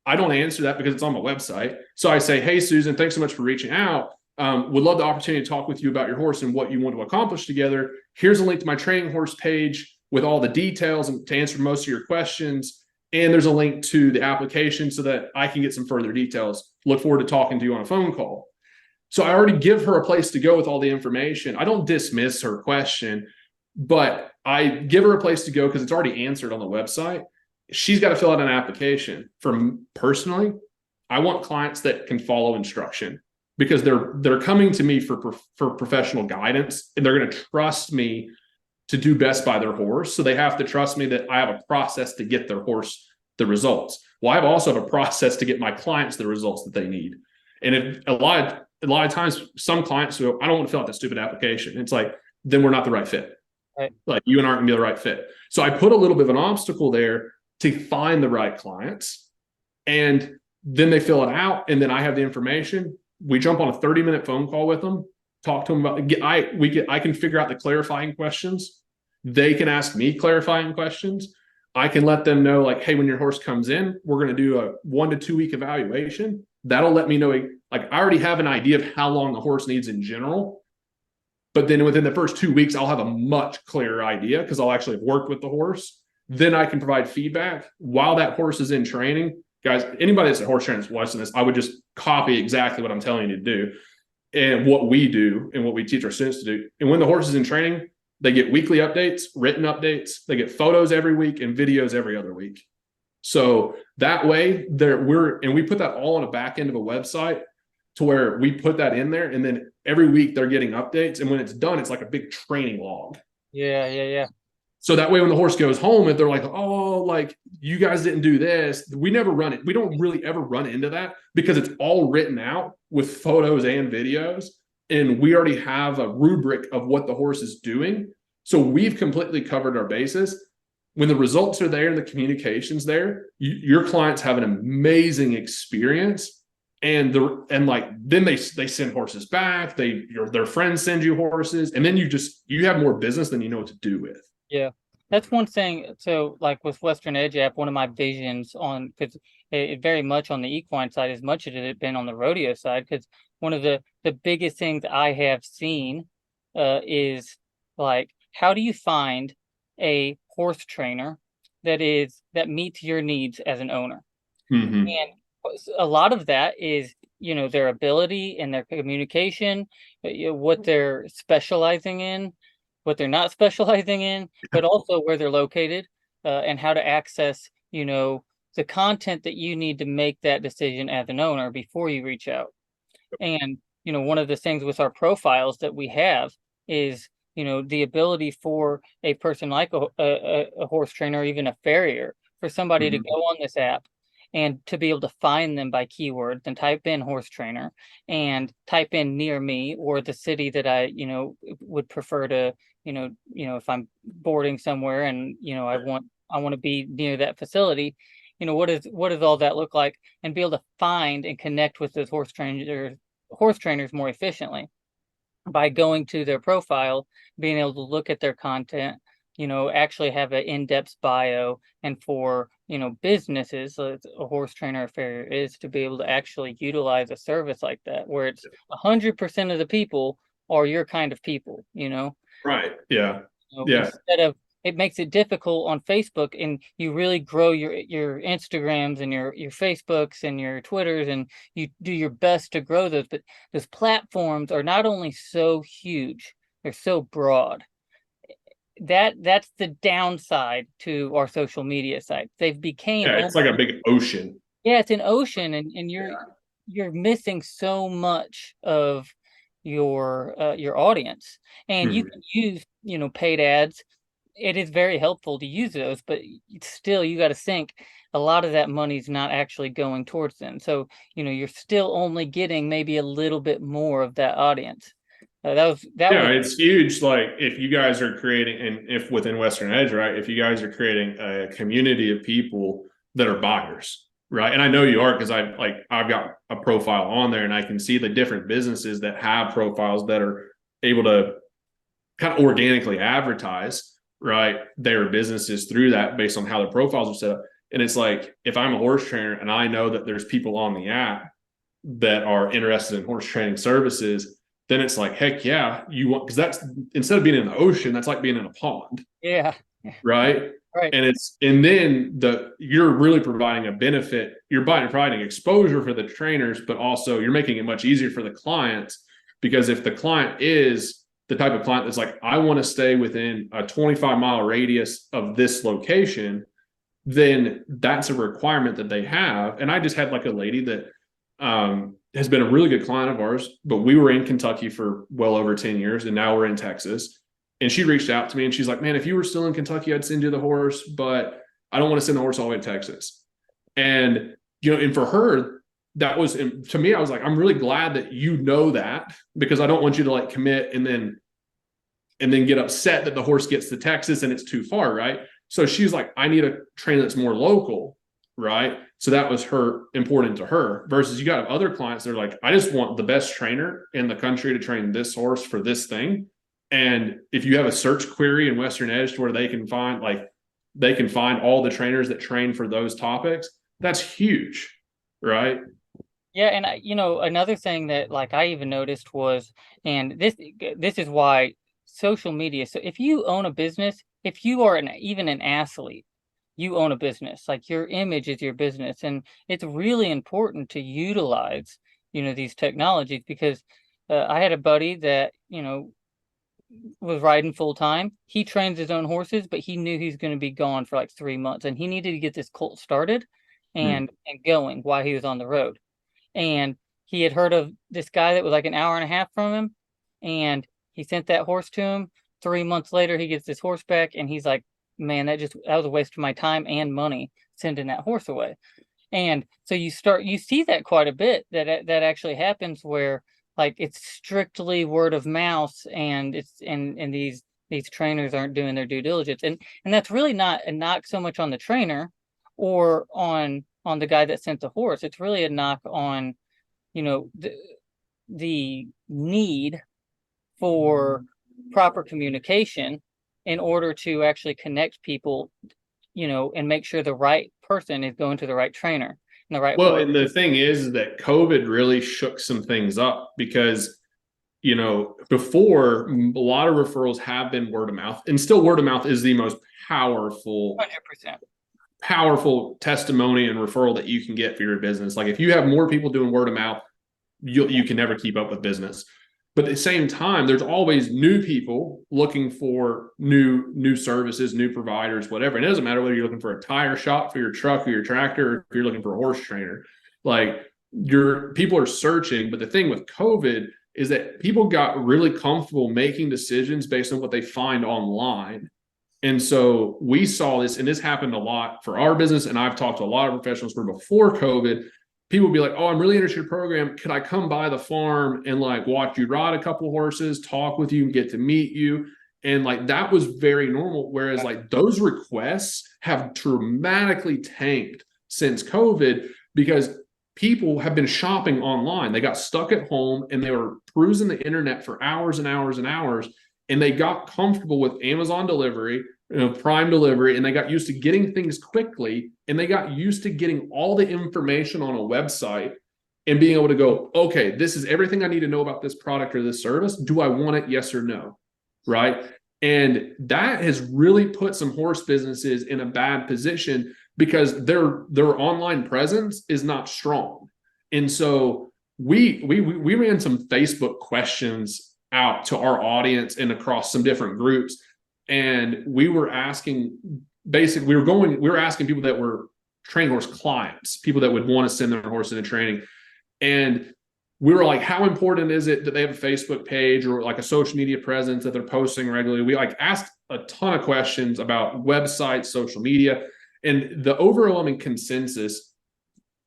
B: I don't answer that because it's on my website. So I say, hey, Susan, thanks so much for reaching out. Would love the opportunity to talk with you about your horse and what you want to accomplish together. Here's a link to my training horse page with all the details and to answer most of your questions. And there's a link to the application so that I can get some further details. Look forward to talking to you on a phone call. So I already give her a place to go with all the information. I don't dismiss her question, but I give her a place to go because it's already answered on the website. She's got to fill out an application. For personally, I want clients that can follow instruction because they're coming to me for professional guidance, and they're going to trust me to do best by their horse. So they have to trust me that I have a process to get their horse the results. Well, I also have a process to get my clients the results that they need. And if a lot of times, some clients who I don't want to fill out that stupid application, it's like, then we're not the right fit.
A: Right.
B: Like you and I aren't gonna be the right fit. So I put a little bit of an obstacle there to find the right clients, and then they fill it out, and then I have the information. We jump on a 30-minute phone call with them, talk to them about. I can figure out the clarifying questions. They can ask me clarifying questions. I can let them know, like, hey, when your horse comes in, we're going to do a 1 to 2 week evaluation. That'll let me know, like, I already have an idea of how long the horse needs in general. But then within the first 2 weeks, I'll have a much clearer idea because I'll actually have worked with the horse. Then I can provide feedback while that horse is in training. Guys, anybody that's a horse trainer that's watching this, I would just copy exactly what I'm telling you to do and what we do and what we teach our students to do. And when the horse is in training, they get weekly updates, written updates. They get photos every week and videos every other week. So that way we put that all on the back end of a website to where we put that in there. And then every week they're getting updates. And when it's done, it's like a big training log.
A: Yeah.
B: So that way, when the horse goes home, if they're like, oh, like you guys didn't do this, we never run it. We don't really ever run into that because it's all written out with photos and videos. And we already have a rubric of what the horse is doing. So we've completely covered our bases. When the results are there and the communication's there, your clients have an amazing experience. And like then they send horses back. Their friends send you horses, and then you have more business than you know what to do with.
A: Yeah, that's one thing. So, like with Western Edge app, one of my visions on, because it very much on the equine side as much as it had been on the rodeo side, because one of the biggest things I have seen is like, how do you find a horse trainer that meets your needs as an owner?
B: Mm-hmm.
A: And a lot of that is, their ability and their communication, what they're specializing in, what they're not specializing in, but also where they're located, and how to access, the content that you need to make that decision as an owner before you reach out. And, one of the things with our profiles that we have is, the ability for a person like a horse trainer, or even a farrier, for somebody to
B: Mm-hmm.
A: go on this app and to be able to find them by keywords and type in horse trainer and type in near me or the city that I, would prefer to, if I'm boarding somewhere and, I want to be near that facility, what does all that look like, and be able to find and connect with those horse trainers more efficiently by going to their profile, being able to look at their content, actually have an in-depth bio. And for, businesses, so it's a horse trainer or farrier, is to be able to actually utilize a service like that, where it's 100% of the people are your kind of people,
B: Right. Yeah. Yeah.
A: instead of, it makes it difficult on Facebook, and you really grow your Instagrams and your Facebooks and your Twitters, and you do your best to grow those, but those platforms are not only so huge, they're so broad. That's the downside to our social media sites. They've became
B: Yeah. It's like a big ocean.
A: yeah, it's an ocean, and
B: Yeah.
A: you're missing so much of your audience. And you
B: Mhm.
A: can use, paid ads. It is very helpful to use those, but still you got to think a lot of that money's not actually going towards them. So, you're still only getting maybe a little bit more of that audience. That
B: Yeah,
A: was
B: it's huge. Like if you guys are creating, and if within Western Edge, right, if you guys are creating a community of people that are buyers, right, and I know you are because I've got a profile on there, and I can see the different businesses that have profiles that are able to kind of organically advertise, right, their businesses through that based on how their profiles are set up. And it's like if I'm a horse trainer and I know that there's people on the app that are interested in horse training services, then it's like, heck yeah, you want, because that's, instead of being in the ocean, that's like being in a pond,
A: yeah,
B: right?
A: right.
B: And then you're really providing a benefit. You're providing exposure for the trainers, but also you're making it much easier for the clients, because if the client is the type of client that's like, I want to stay within a 25-mile radius of this location, then that's a requirement that they have. And I just had like a lady that has been a really good client of ours, but we were in Kentucky for well over 10 years, and now we're in Texas. And she reached out to me and she's like, man, if you were still in Kentucky, I'd send you the horse, but I don't want to send the horse all the way to Texas. And, and for her, that was, to me, I was like, I'm really glad that you know that, because I don't want you to like commit and then get upset that the horse gets to Texas and it's too far, right? So she's like, I need a trainer that's more local, right? So that was important to her, versus you got other clients that are like, I just want the best trainer in the country to train this horse for this thing. And if you have a search query in Western Edge to where they can find all the trainers that train for those topics, that's huge, right?
A: Yeah, and another thing that like I even noticed was, and this is why social media. So if you own a business, if you are even an athlete, you own a business. Like your image is your business, and it's really important to utilize, these technologies, because I had a buddy that, was riding full time. He trains his own horses, but he knew he's going to be gone for like 3 months, and he needed to get this colt started and going while he was on the road. And he had heard of this guy that was like an hour and a half from him, and he sent that horse to him. 3 months later, he gets this horse back, and he's like, man, that was a waste of my time and money sending that horse away. And so you see that quite a bit, that actually happens, where like it's strictly word of mouth, and it's and these these trainers aren't doing their due diligence. And that's really not a knock so much on the trainer or on the guy that sent the horse. It's really a knock on, you know, the need for proper communication in order to actually connect people, you know, and make sure the right person is going to the right trainer and the right
B: Well,
A: horse.
B: and the thing is that COVID really shook some things up because, you know, before a lot of referrals have been word of mouth, and still word of mouth is the most powerful
A: 100%.
B: powerful testimony and referral that you can get for your business. Like if you have more people doing word of mouth, you can never keep up with business. But at the same time, there's always new people looking for new services, new providers, whatever. And it doesn't matter whether you're looking for a tire shop for your truck or your tractor, or if you're looking for a horse trainer. Like your people are searching. But the thing with COVID is that people got really comfortable making decisions based on what they find online. And so we saw this, and this happened a lot for our business. And I've talked to a lot of professionals where before COVID, people would be like, oh, I'm really interested in your program. Could I come by the farm and like watch you ride a couple horses, talk with you and get to meet you? And like that was very normal. Whereas like those requests have dramatically tanked since COVID because people have been shopping online. They got stuck at home and they were cruising the internet for hours and hours and hours. And they got comfortable with Amazon delivery, you know, Prime delivery, and they got used to getting things quickly, and they got used to getting all the information on a website and being able to go, okay, this is everything I need to know about this product or this service. Do I want it? Yes or no? Right. And that has really put some horse businesses in a bad position because their online presence is not strong. And so we ran some Facebook questions out to our audience and across some different groups. And we were asking, basically, we were asking people that were training horse clients, people that would want to send their horse into training. And we were like, how important is it that they have a Facebook page or like a social media presence that they're posting regularly? We like asked a ton of questions about websites, social media, and the overwhelming consensus.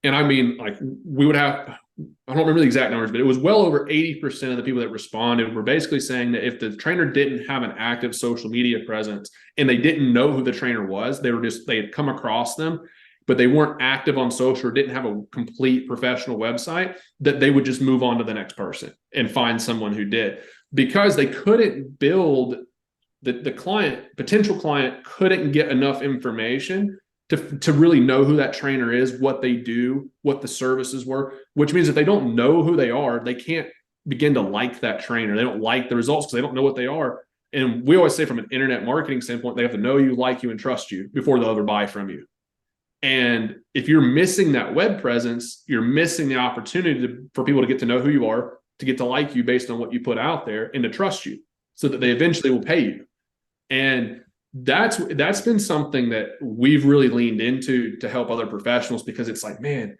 B: And I mean, like we would have, I don't remember the exact numbers, but it was well over 80% of the people that responded were basically saying that if the trainer didn't have an active social media presence and they didn't know who the trainer was, they had come across them, but they weren't active on social or didn't have a complete professional website, that they would just move on to the next person and find someone who did, because they couldn't build the potential client couldn't get enough information to really know who that trainer is, what they do, what the services were, which means if they don't know who they are, they can't begin to like that trainer. They don't like the results because they don't know what they are. And we always say from an internet marketing standpoint, they have to know you, like you, and trust you before they'll ever buy from you. And if you're missing that web presence, you're missing the opportunity for people to get to know who you are, to get to like you based on what you put out there, and to trust you so that they eventually will pay you. And that's been something that we've really leaned into to help other professionals, because it's like, man,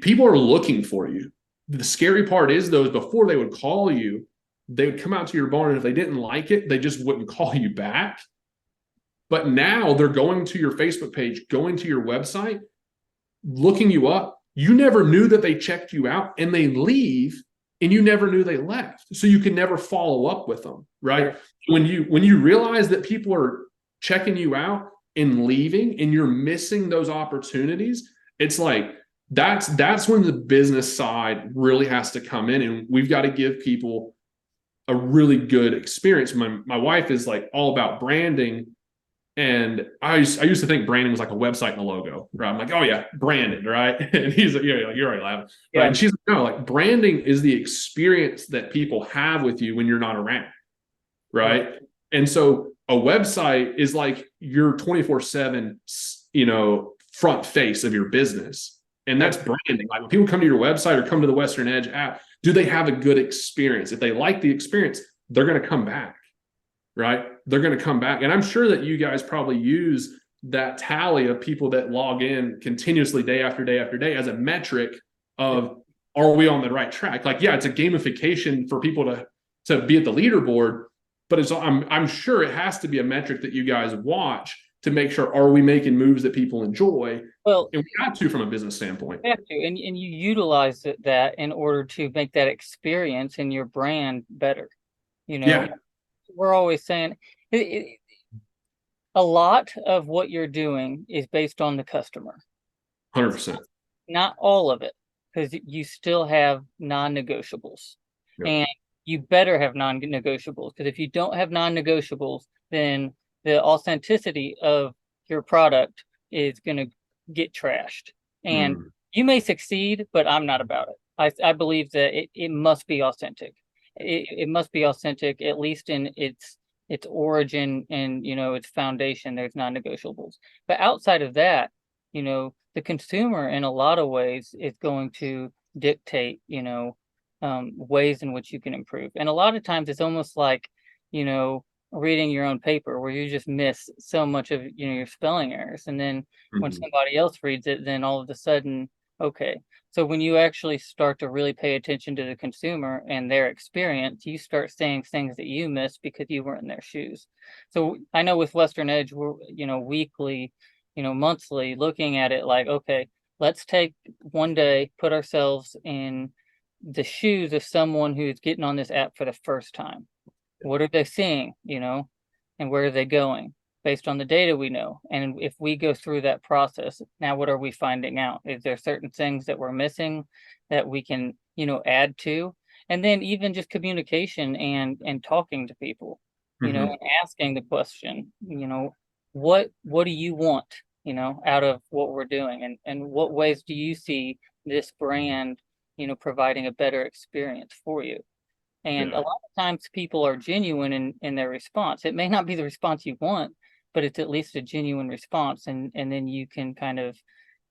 B: people are looking for you. The scary part is, though, before they would call you, they would come out to your barn, and if they didn't like it, they just wouldn't call you back. But now they're going to your Facebook page, going to your website, looking you up. You never knew that they checked you out, and they leave, and you never knew they left. So you can never follow up with them, right? When you realize that people are checking you out and leaving, and you're missing those opportunities, it's like that's when the business side really has to come in, and we've got to give people a really good experience. My wife is like all about branding, and I used to think branding was like a website and a logo, right? I'm like, oh yeah, branded, right? And he's like, yeah, you're already laughing, right? And she's like, no, like branding is the experience that people have with you when you're not around, right? And so a website is like your 24/7, front face of your business. And that's branding. Like when people come to your website or come to the Western Edge app, do they have a good experience? If they like the experience, they're going to come back, right? They're going to come back. And I'm sure that you guys probably use that tally of people that log in continuously day after day after day as a metric of, are we on the right track? Like, yeah, it's a gamification for people to be at the leaderboard, but I'm sure it has to be a metric that you guys watch to make sure, are we making moves that people enjoy?
A: Well,
B: and we got to from a business standpoint.
A: You have to, and you utilize that in order to make that experience in your brand better.
B: Yeah.
A: we're always saying a lot of what you're doing is based on the customer.
B: 100%.
A: Not all of it, because you still have non-negotiables.
B: Yep.
A: And you better have non-negotiables, because if you don't have non-negotiables, then the authenticity of your product is going to get trashed. And you may succeed, but I'm not about it. I believe that it must be authentic. It must be authentic, at least in its origin and, you know, its foundation. There's non-negotiables. But outside of that, you know, the consumer in a lot of ways is going to dictate, you know, ways in which you can improve. And a lot of times it's almost like, you know, reading your own paper where you just miss so much of, you know, your spelling errors. And then when somebody else reads it, then all of a sudden, okay. So when you actually start to really pay attention to the consumer and their experience, you start saying things that you missed because you weren't in their shoes. So I know with Western Edge, we're, you know, weekly, you know, monthly, looking at it like, okay, let's take one day, put ourselves in the shoes of someone who's getting on this app for the first time. What are they seeing, you know, and where are they going based on the data we know? And if we go through that process, now what are we finding out? Is there certain things that we're missing that we can, you know, add to? And then even just communication and talking to people, you know, and asking the question, you know, what do you want, you know, out of what we're doing, and what ways do you see this brand, you know, providing a better experience for you? And a lot of times people are genuine in their response. It may not be the response you want, but it's at least a genuine response. And then you can kind of,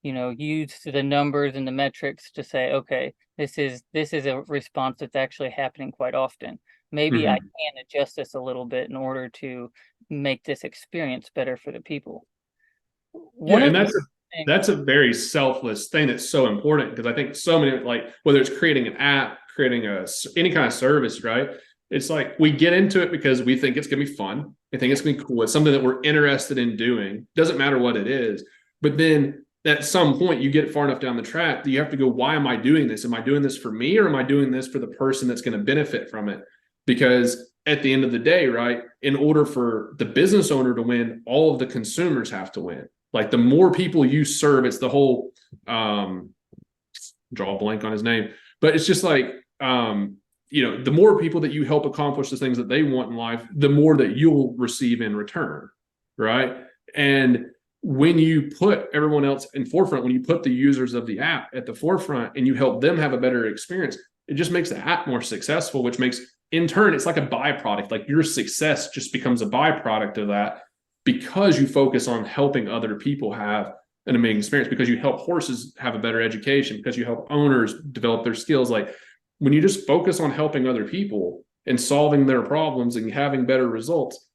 A: you know, use the numbers and the metrics to say, okay, this is a response that's actually happening quite often. Maybe I can adjust this a little bit in order to make this experience better for the people.
B: Yeah, and that's a very selfless thing that's so important, because I think so many, like whether it's creating an app, creating any kind of service, right? It's like we get into it because we think it's gonna be fun. We think it's gonna be cool. It's something that we're interested in doing. Doesn't matter what it is. But then at some point you get far enough down the track that you have to go, why am I doing this? Am I doing this for me, or am I doing this for the person that's going to benefit from it? Because at the end of the day, right, in order for the business owner to win, all of the consumers have to win. Like the more people you serve, it's the whole draw a blank on his name, but it's just like you know, the more people that you help accomplish the things that they want in life, the more that you'll receive in return, right? And when you put everyone else in forefront, when you put the users of the app at the forefront and you help them have a better experience, it just makes the app more successful, which makes, in turn, it's like a byproduct. Like your success just becomes a byproduct of that, because you focus on helping other people have an amazing experience, because you help horses have a better education, because you help owners develop their skills. Like when you just focus on helping other people and solving their problems and having better results,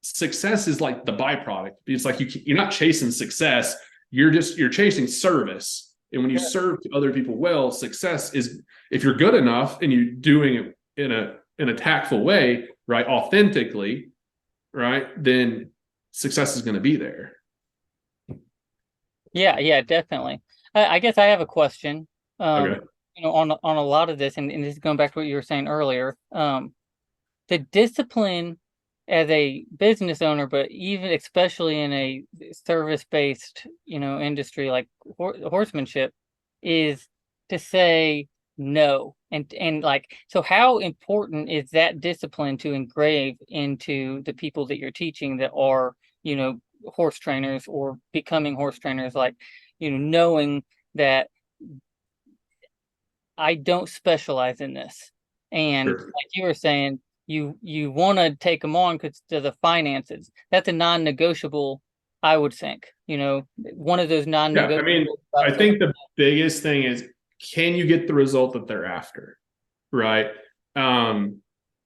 B: success is like the byproduct. It's like you're not chasing success, you're chasing service. And when you serve other people well, success is, if you're good enough and you're doing it in a tactful way, right, authentically, right, then success is going to be there.
A: Yeah, definitely. I guess I have a question.
B: Okay.
A: You know, on a lot of this, and this is going back to what you were saying earlier. The discipline as a business owner, but even especially in a service-based, you know, industry like horsemanship, is to say no. And like, so how important is that discipline to engrave into the people that you're teaching that are, you know, horse trainers or becoming horse trainers? Like, you know, knowing that I don't specialize in this. And like you were saying, you want to take them on because of the finances. That's a non-negotiable, I would think. You know, one of those non-negotiable.
B: I mean, I think the biggest thing is, can you get the result that they're after, right?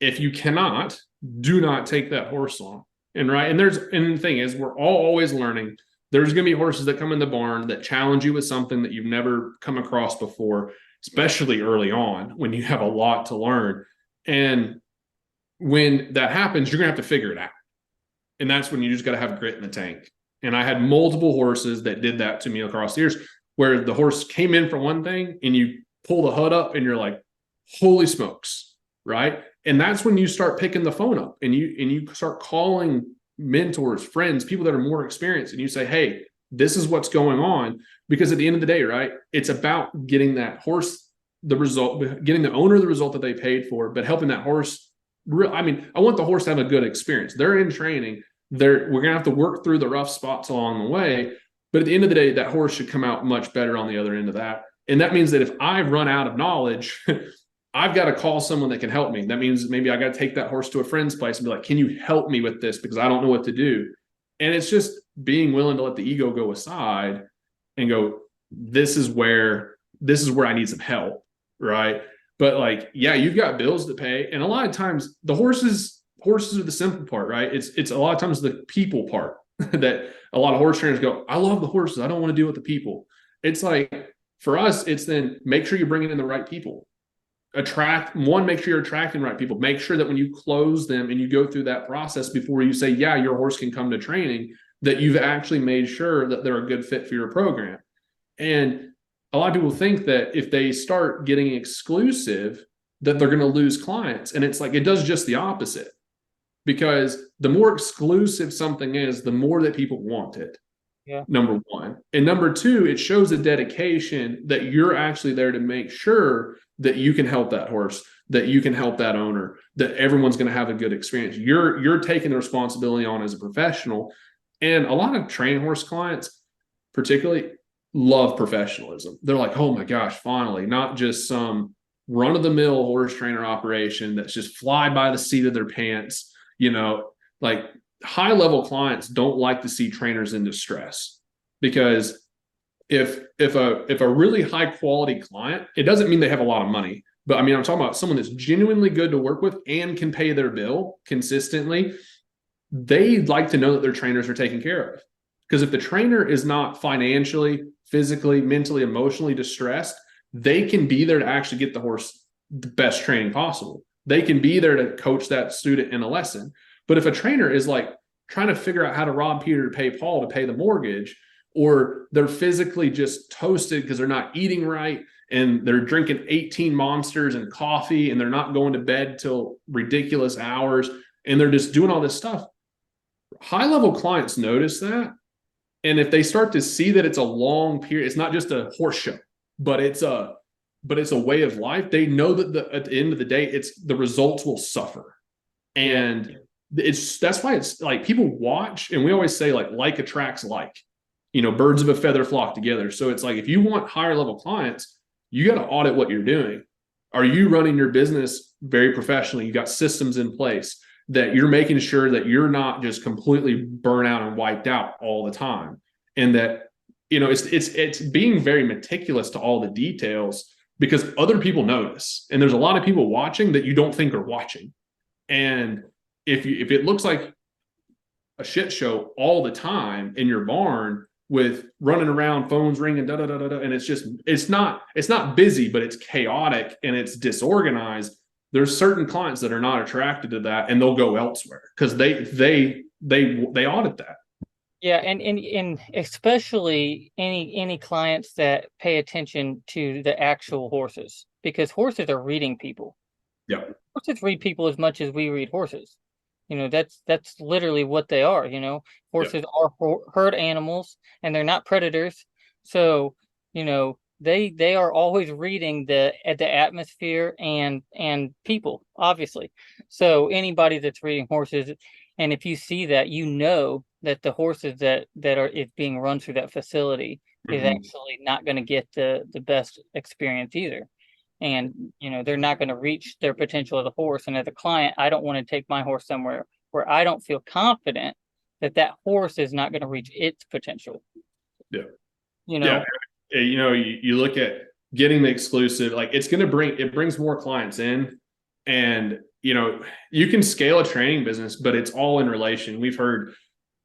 B: If you cannot, do not take that horse on. And the thing is, we're all always learning. There's going to be horses that come in the barn that challenge you with something that you've never come across before, especially early on when you have a lot to learn. And when that happens, you're going to have to figure it out. And that's when you just got to have grit in the tank. And I had multiple horses that did that to me across the years, where the horse came in for one thing and you pull the hood up and you're like, holy smokes, right? And that's when you start picking the phone up and you start calling mentors, friends, people that are more experienced, and you say, hey, this is what's going on. Because at the end of the day, right, it's about getting that horse the result, getting the owner the result that they paid for, but helping that horse. I mean, I want the horse to have a good experience. They're in training. We're going to have to work through the rough spots along the way. But at the end of the day, that horse should come out much better on the other end of that. And that means that if I run out of knowledge, I've got to call someone that can help me. That means maybe I got to take that horse to a friend's place and be like, can you help me with this? Because I don't know what to do. And it's just being willing to let the ego go aside and go, this is where I need some help. Right. But like, yeah, you've got bills to pay. And a lot of times the horses are the simple part, right? It's a lot of times the people part that a lot of horse trainers go, I love the horses. I don't want to deal with the people. It's like, for us, it's then make sure you're bringing in the right people. Make sure you're attracting the right people. Make sure that when you close them and you go through that process before you say, yeah, your horse can come to training, that you've actually made sure that they're a good fit for your program. And a lot of people think that if they start getting exclusive, that they're going to lose clients. And it's like, it does just the opposite, because the more exclusive something is, the more that people want it.
A: Yeah.
B: Number one. And number two, it shows a dedication that you're actually there to make sure that you can help that horse, that you can help that owner, that everyone's going to have a good experience. You're taking the responsibility on as a professional. And a lot of trained horse clients, particularly, love professionalism. They're like, oh my gosh, finally, not just some run-of-the-mill horse trainer operation that's just fly by the seat of their pants. Like, high-level clients don't like to see trainers in distress, because if a really high-quality client, it doesn't mean they have a lot of money, but I mean, I'm talking about someone that's genuinely good to work with and can pay their bill consistently. They like to know that their trainers are taken care of. Because if the trainer is not financially, physically, mentally, emotionally distressed, they can be there to actually get the horse the best training possible. They can be there to coach that student in a lesson. But if a trainer is like trying to figure out how to rob Peter to pay Paul to pay the mortgage, or they're physically just toasted because they're not eating right and they're drinking 18 monsters and coffee and they're not going to bed till ridiculous hours and they're just doing all this stuff, high-level clients notice that. And if they start to see that it's a long period, it's not just a horse show, but it's a way of life. They know that at the end of the day, the results will suffer. And that's why it's like people watch, and we always say like attracts like, birds of a feather flock together. So it's like, if you want higher level clients, you got to audit what you're doing. Are you running your business very professionally? You got systems in place that you're making sure that you're not just completely burnt out and wiped out all the time. And that, it's being very meticulous to all the details, because other people notice. And there's a lot of people watching that you don't think are watching. And if it looks like a shit show all the time in your barn with running around, phones ringing, and it's not busy, but it's chaotic and it's disorganized, there's certain clients that are not attracted to that, and they'll go elsewhere because they audit that.
A: Yeah, and especially any clients that pay attention to the actual horses, because horses are reading people.
B: Yeah,
A: horses read people as much as we read horses. That's literally what they are. Horses are herd animals, and they're not predators. So they are always reading the atmosphere and people, obviously. So anybody that's reading horses, and if you see that, that the horses that is being run through that facility is actually not going to get the best experience either. And they're not going to reach their potential as a horse. And as a client, I don't want to take my horse somewhere where I don't feel confident that horse is not going to reach its potential.
B: Yeah. You look at getting the exclusive, like it brings more clients in, and you can scale a training business, but it's all in relation. We've heard,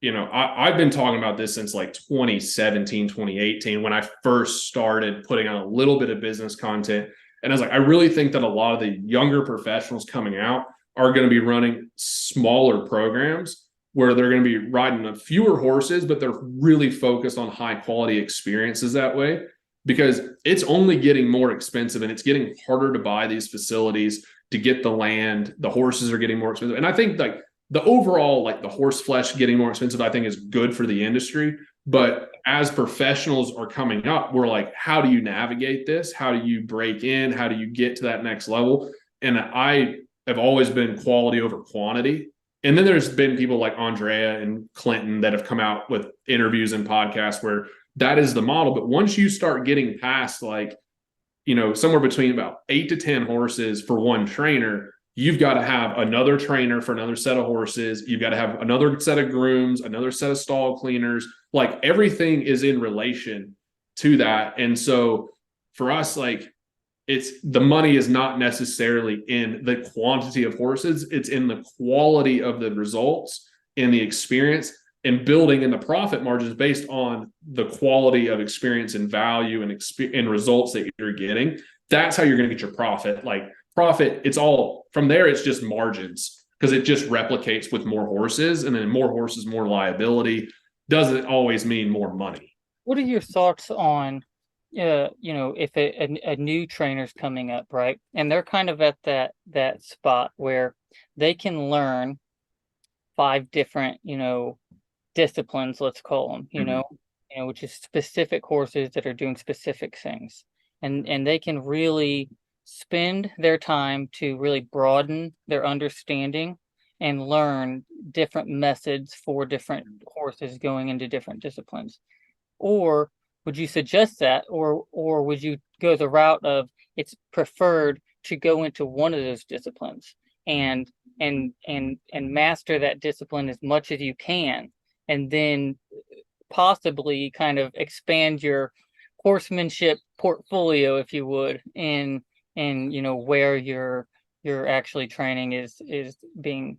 B: I've been talking about this since like 2017, 2018, when I first started putting out a little bit of business content. And I was like, I really think that a lot of the younger professionals coming out are going to be running smaller programs where they're going to be riding fewer horses, but they're really focused on high quality experiences that way, because it's only getting more expensive and it's getting harder to buy these facilities. to get the land. The horses are getting more expensive. And I think like the overall, like the horse flesh getting more expensive, I think is good for the industry. But as professionals are coming up, we're like, how do you navigate this? How do you break in? How do you get to that next level? And I have always been quality over quantity. And then there's been people like Andrea and Clinton that have come out with interviews and podcasts where that is the model. But once you start getting past like, you know, somewhere between about 8 to 10 horses for one trainer, you've got to have another trainer for another set of horses. You've got to have another set of grooms, another set of stall cleaners. Like everything is in relation to that. And so for us, like it's the money is not necessarily in the quantity of horses. It's in the quality of the results and the experience and building in the profit margins based on the quality of experience and value and results that you're getting. That's how you're going to get your profit. Like profit, it's all from there. It's just margins because it just replicates with more horses, and then more horses, more liability doesn't always mean more money.
A: What are your thoughts on, you know, if a new trainer's coming up, right? And they're kind of at that spot where they can learn 5 different, you know, disciplines, let's call them, you know, which is specific horses that are doing specific things. And they can really spend their time to really broaden their understanding and learn different methods for different horses going into different disciplines. Or would you suggest that, or would you go the route of it's preferred to go into one of those disciplines and master that discipline as much as you can, and then possibly kind of expand your horsemanship portfolio, if you would, in you know where your actually training is being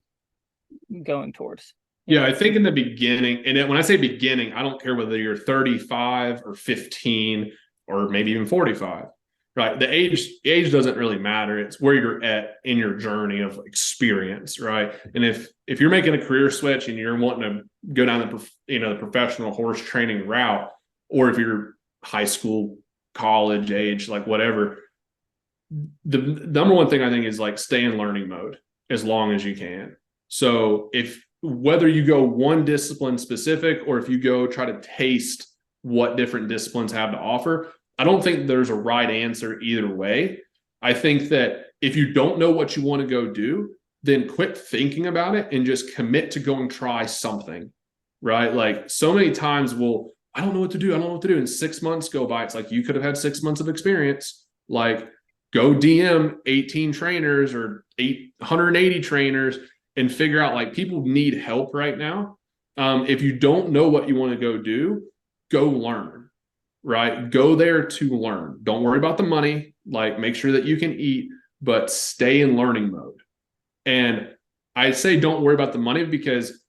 A: going towards?
B: Yeah, I think in the beginning, and when I say beginning, I don't care whether you're 35 or 15 or maybe even 45, right? The age doesn't really matter. It's where you're at in your journey of experience, right? And if you're making a career switch and you're wanting to go down the professional horse training route, or if you're high school, college age, like whatever, the number one thing I think is like stay in learning mode as long as you can. So whether you go one discipline specific or if you go try to taste what different disciplines have to offer, I don't think there's a right answer either way. I think that if you don't know what you want to go do, then quit thinking about it and just commit to go and try something, right? Like so many times I don't know what to do. I don't know what to do. And 6 months go by. It's like you could have had 6 months of experience. Like go DM 18 trainers or 180 trainers and figure out like people need help right now. If you don't know what you want to go do, go learn, right? Go there to learn. Don't worry about the money. Like make sure that you can eat, but stay in learning mode. And I say don't worry about the money because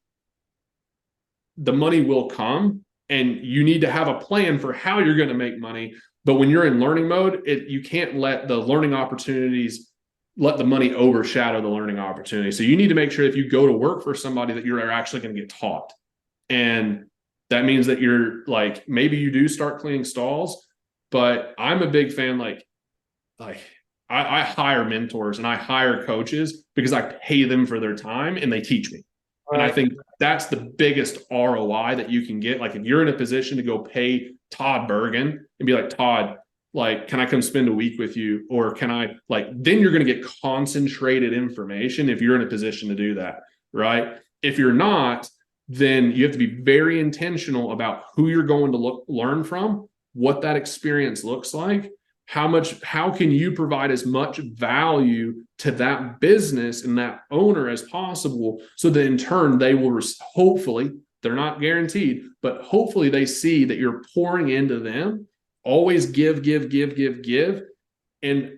B: the money will come and you need to have a plan for how you're going to make money. But when you're in learning mode, you can't let the learning opportunities let the money overshadow the learning opportunity. So you need to make sure if you go to work for somebody that you're actually going to get taught. And that means that you're like, maybe you do start cleaning stalls, but I'm a big fan. Like I hire mentors and I hire coaches because I pay them for their time and they teach me. Right. And I think that's the biggest ROI that you can get. Like if you're in a position to go pay Todd Bergen and be like, Todd, like, can I come spend a week with you? Or can I then you're going to get concentrated information if you're in a position to do that, right? If you're not, then you have to be very intentional about who you're going to learn from, what that experience looks like, how can you provide as much value to that business and that owner as possible, so that in turn they will hopefully, they're not guaranteed, but hopefully they see that you're pouring into them. Always give. And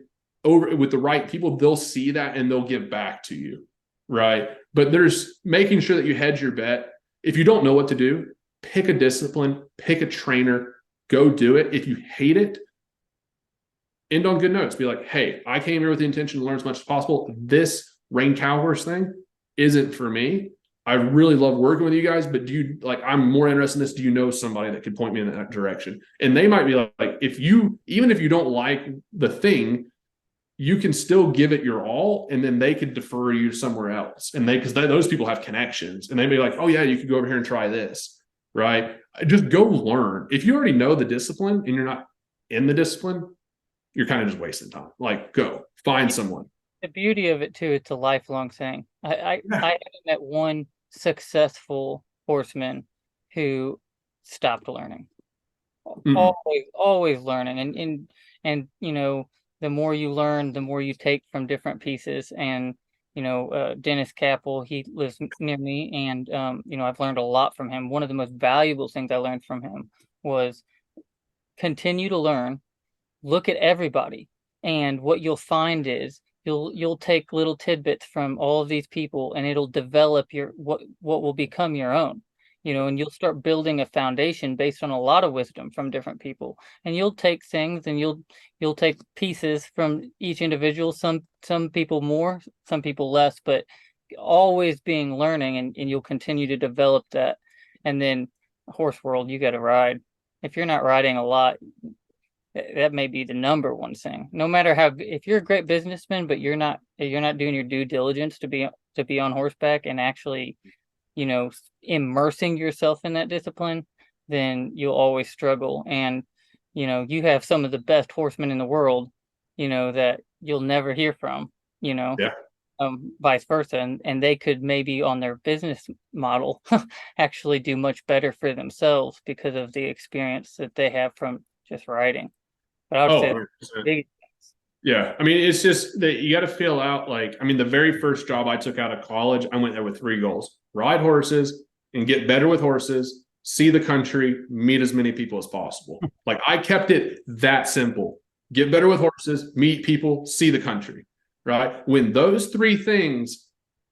B: over with the right people, they'll see that and they'll give back to you. Right. But there's making sure that you hedge your bet. If you don't know what to do, pick a discipline, pick a trainer, go do it. If you hate it, end on good notes. Be like, hey, I came here with the intention to learn as much as possible. This rein cow horse thing isn't for me. I really love working with you guys, but I'm more interested in this. Do you know somebody that could point me in that direction? And they might be like, even if you don't like the thing, you can still give it your all, and then they could defer you somewhere else. And because those people have connections, and they'd be like, oh yeah, you could go over here and try this, right? Just go learn. If you already know the discipline and you're not in the discipline, you're kind of just wasting time. Like, go find someone.
A: The beauty of it too, it's a lifelong thing. I haven't met one successful horseman who stopped learning.
B: Mm-mm.
A: Always learning, and you know, the more you learn, the more you take from different pieces. And you know, Dennis Capel, he lives near me, and you know, I've learned a lot from him. One of the most valuable things I learned from him was continue to learn, look at everybody, and what you'll find is you'll take little tidbits from all of these people, and it'll develop your what will become your own. You know, and you'll start building a foundation based on a lot of wisdom from different people. And you'll take things, and you'll take pieces from each individual, some people more, some people less, but always being learning, and you'll continue to develop that. And then horse world, you got to ride. If you're not riding a lot, that may be the number one thing. No matter how, if you're a great businessman, but you're not doing your due diligence to be on horseback and actually, you know, immersing yourself in that discipline, then you'll always struggle. And you know, you have some of the best horsemen in the world, you know, that you'll never hear from, you know.
B: Yeah.
A: Vice versa, and they could maybe on their business model actually do much better for themselves because of the experience that they have from just riding. But I would
B: Oh,
A: say
B: 100%.
A: big,
B: Yeah. I mean, it's just that you got to feel out. Like, I mean, the very first job I took out of college, I went there with three goals: ride horses and get better with horses, see the country, meet as many people as possible. Like, I kept it that simple: get better with horses, meet people, see the country. Right. When those three things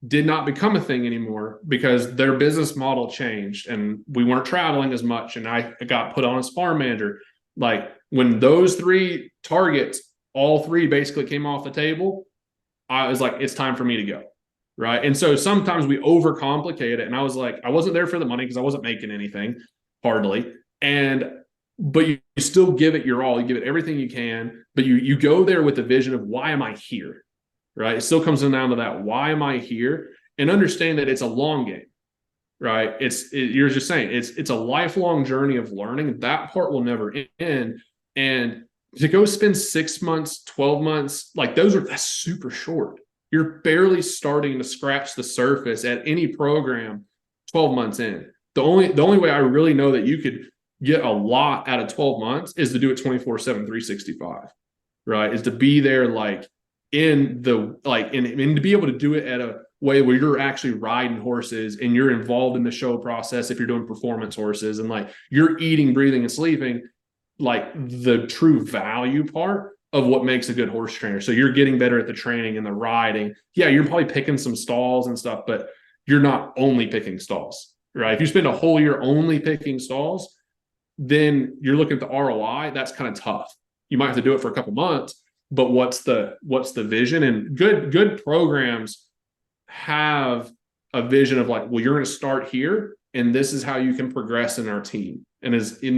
B: did not become a thing anymore because their business model changed and we weren't traveling as much, and I got put on as farm manager. Like, when those three targets, all three basically came off the table, I was like, it's time for me to go. Right. And so sometimes we overcomplicate it. And I was like, I wasn't there for the money because I wasn't making anything, hardly. But you still give it your all. You give it everything you can, but you go there with the vision of, why am I here? Right. It still comes down to that. Why am I here? And understand that it's a long game. Right. You're just saying it's a lifelong journey of learning. That part will never end. And to go spend 6 months, 12 months, like that's super short. You're barely starting to scratch the surface at any program 12 months in. The only way I really know that you could get a lot out of 12 months is to do it 24/7, 365. Right. Is to be there, like, in the, like, and to be able to do it at a way where you're actually riding horses and you're involved in the show process if you're doing performance horses, and like you're eating, breathing, and sleeping, like the true value part of what makes a good horse trainer. So you're getting better at the training and the riding. Yeah, you're probably picking some stalls and stuff, but you're not only picking stalls, right? If you spend a whole year only picking stalls, then you're looking at the ROI. That's kind of tough. You might have to do it for a couple months, but what's the vision? And good programs have a vision of like, well, you're going to start here, and this is how you can progress in our team. And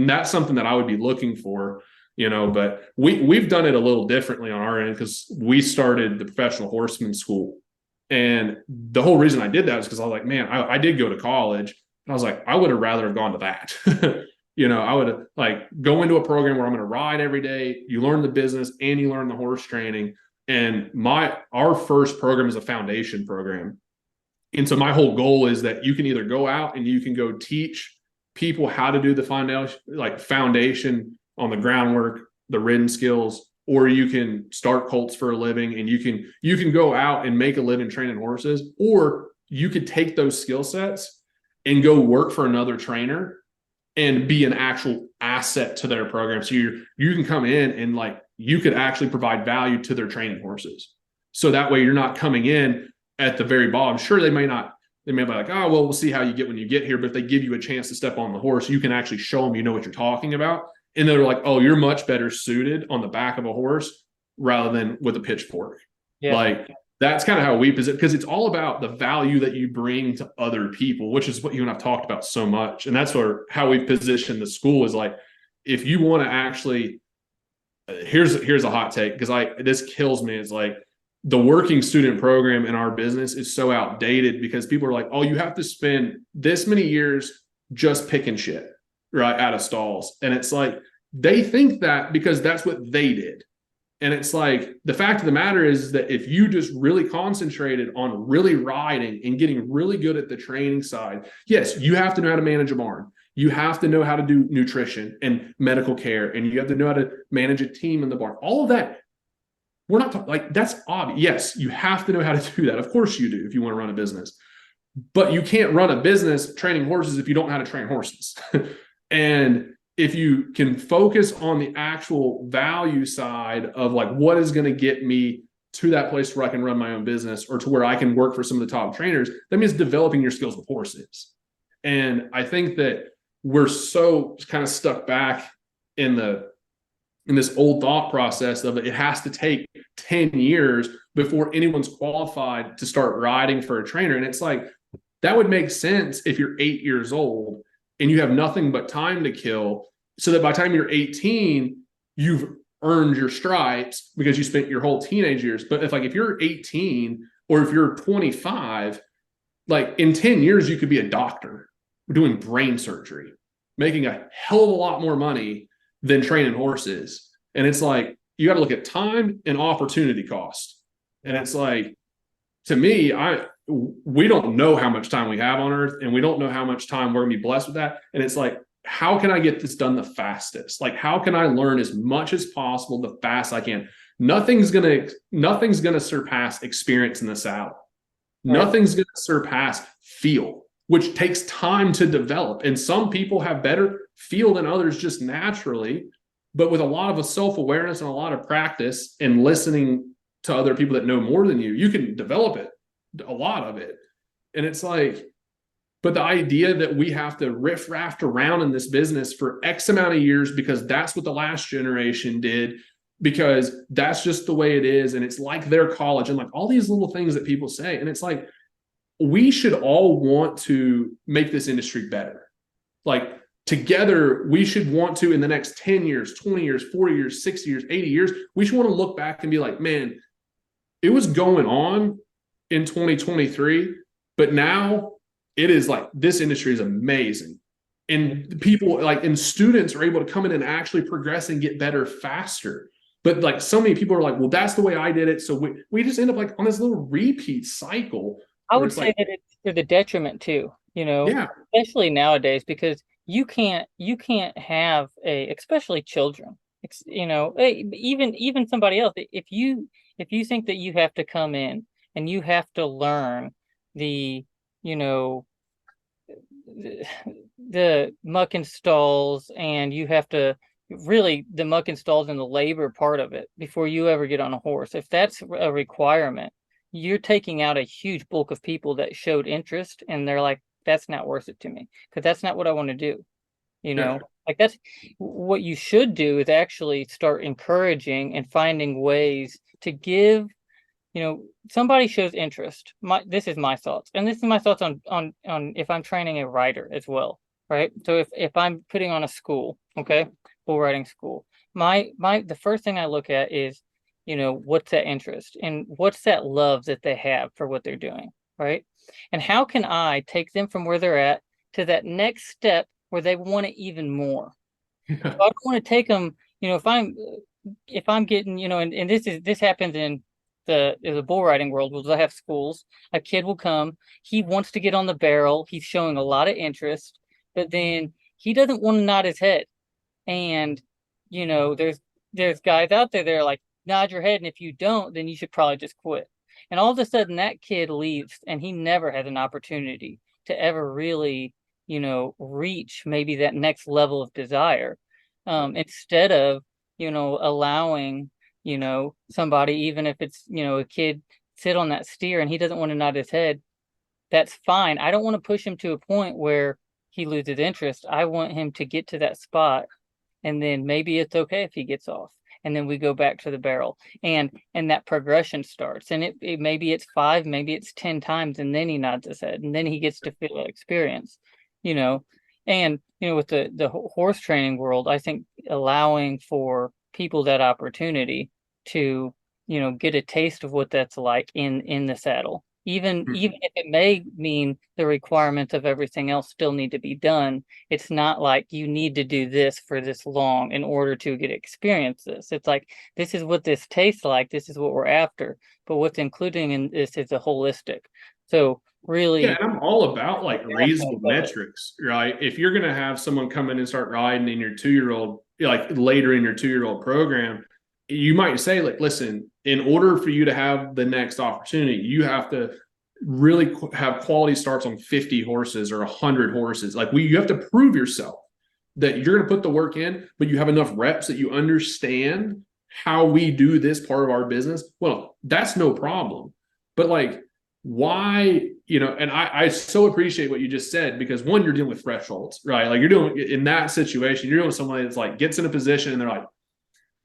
B: that's something that I would be looking for, you know. But we've done it a little differently on our end because we started the professional horseman school. And the whole reason I did that is because I was like, man, I did go to college, and I was like, I would have rather have gone to that. You know, I would have, like, go into a program where I'm going to ride every day. You learn the business and you learn the horse training. And our first program is a foundation program. And so my whole goal is that you can either go out and you can go teach people how to do the foundation on the groundwork, the ridden skills, or you can start colts for a living, and you can go out and make a living training horses, or you could take those skill sets and go work for another trainer and be an actual asset to their program. So you can come in and, like, you could actually provide value to their training horses. So that way you're not coming in at the very bottom. Sure, they may be like, oh, well, we'll see how you get when you get here. But if they give you a chance to step on the horse, you can actually show them you know what you're talking about. And they're like, oh, you're much better suited on the back of a horse rather than with a pitchfork. Yeah. Like, that's kind of how we position, because it's all about the value that you bring to other people, which is what you and I've talked about so much. And that's how we position the school is, like, if you want to actually here's a hot take, because this kills me. It's like the working student program in our business is so outdated, because people are like, oh, you have to spend this many years just picking shit right out of stalls. And it's like, they think that because that's what they did. And it's like, the fact of the matter is that if you just really concentrated on really riding and getting really good at the training side, yes, you have to know how to manage a barn. You have to know how to do nutrition and medical care, and you have to know how to manage a team in the barn. All of that, we're not talking like that's obvious. Yes, you have to know how to do that. Of course you do if you want to run a business. But you can't run a business training horses if you don't know how to train horses. And if you can focus on the actual value side of like, what is going to get me to that place where I can run my own business, or to where I can work for some of the top trainers, that means developing your skills with horses. And I think that we're so kind of stuck back in this old thought process of it has to take 10 years before anyone's qualified to start riding for a trainer. And it's like, that would make sense if you're 8 years old and you have nothing but time to kill, so that by the time you're 18, you've earned your stripes because you spent your whole teenage years. But if you're 18 or if you're 25, like in 10 years, you could be a doctor doing brain surgery, making a hell of a lot more money than training horses. And it's like, you got to look at time and opportunity cost. And it's like, to me, we don't know how much time we have on earth, and we don't know how much time we're gonna be blessed with that. And it's like, how can I get this done the fastest? Like, how can I learn as much as possible the fast I can? Nothing's gonna surpass experience in the saddle. Right. Nothing's gonna surpass feel, which takes time to develop. And some people have better feel than others just naturally, but with a lot of self-awareness and a lot of practice and listening to other people that know more than you, you can develop it, a lot of it. And it's like, but the idea that we have to riff-raff around in this business for X amount of years because that's what the last generation did, because that's just the way it is, and it's like their college, and like all these little things that people say. And it's like, we should all want to make this industry better. Like, together, we should want to, in the next 10 years, 20 years, 40 years, 60 years, 80 years, we should want to look back and be like, man, it was going on in 2023, but now it is like, this industry is amazing. And people like, and students are able to come in and actually progress and get better faster. But like, so many people are like, well, that's the way I did it. So we just end up like on this little repeat cycle.
A: I would say that it's to the detriment too,
B: yeah,
A: especially nowadays, because you can't have especially children, even somebody else. If you think that you have to come in and you have to learn the muck and stalls, and you have to really the muck and stalls and the labor part of it before you ever get on a horse, if that's a requirement, you're taking out a huge bulk of people that showed interest, and they're like, that's not worth it to me, because that's not what I want to do.
B: Yeah.
A: Like, that's what you should do, is actually start encouraging and finding ways to give, somebody shows interest. This is my thoughts, and this is my thoughts on if I'm training a rider as well, right? So if I'm putting on a school, okay, bull riding school, the first thing I look at is, what's that interest and what's that love that they have for what they're doing, right? And how can I take them from where they're at to that next step where they want it even more? So I don't want to take them, if I'm getting, and this happens in the bull riding world, where they have schools. A kid will come, he wants to get on the barrel, he's showing a lot of interest, but then he doesn't want to nod his head. And there's guys out there that are like, nod your head, and if you don't, then you should probably just quit. And all of a sudden that kid leaves, and he never has an opportunity to ever really reach maybe that next level of desire, instead of allowing somebody, even if it's a kid, sit on that steer and he doesn't want to nod his head. That's fine. I don't want to push him to a point where he loses interest. I want him to get to that spot, and then maybe it's okay if he gets off, and then we go back to the barrel, and that progression starts. And it maybe it's 5, maybe it's 10 times, and then he nods his head, and then he gets to feel that experience, and with the horse training world, I think allowing for people that opportunity to, get a taste of what that's like in the saddle. Even if it may mean the requirements of everything else still need to be done, it's not like you need to do this for this long in order to get experience this. It's like, this is what this tastes like, this is what we're after, but what's including in this is a holistic. So
B: Yeah,
A: really,
B: and I'm all about like reasonable metrics, right? If you're going to have someone come in and start riding in your 2-year-old, like later in your 2-year-old program, you might say, like, listen, in order for you to have the next opportunity, you have to really have quality starts on 50 horses or 100 horses. Like, you have to prove yourself that you're going to put the work in, but you have enough reps that you understand how we do this part of our business. Well, that's no problem. But like, why, and I so appreciate what you just said, because one, you're dealing with thresholds, right? Like, you're doing in that situation, you're dealing with somebody that's like gets in a position and they're like,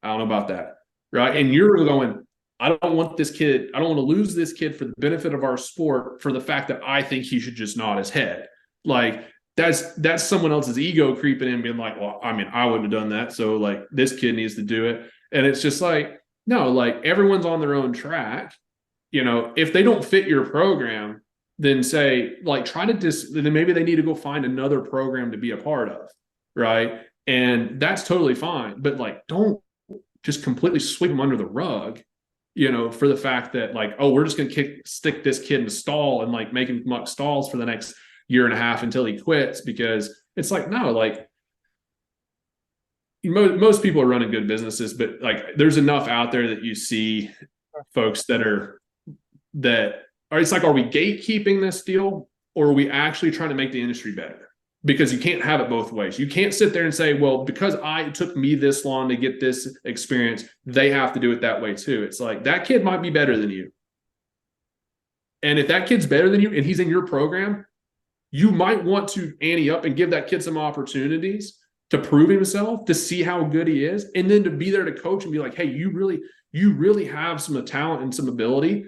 B: I don't know about that, right? And you're going, I don't want this kid, I don't want to lose this kid for the benefit of our sport for the fact that I think he should just nod his head. Like, that's someone else's ego creeping in, being like, well, I mean, I wouldn't have done that, so like this kid needs to do it. And it's just like, no, like, everyone's on their own track. If they don't fit your program, then say, like, try to then maybe they need to go find another program to be a part of, right? And that's totally fine. But like, don't just completely sweep them under the rug, for the fact that, like, oh, we're just going to stick this kid in a stall and like make him muck stalls for the next year and a half until he quits. Because it's like, no, like, most people are running good businesses, but like, there's enough out there that you see folks it's like, are we gatekeeping this deal, or are we actually trying to make the industry better? Because you can't have it both ways. You can't sit there and say, well, because it took me this long to get this experience, they have to do it that way too. It's like, that kid might be better than you. And if that kid's better than you and he's in your program, you might want to ante up and give that kid some opportunities to prove himself, to see how good he is, and then to be there to coach and be like, hey, you really have some talent and some ability,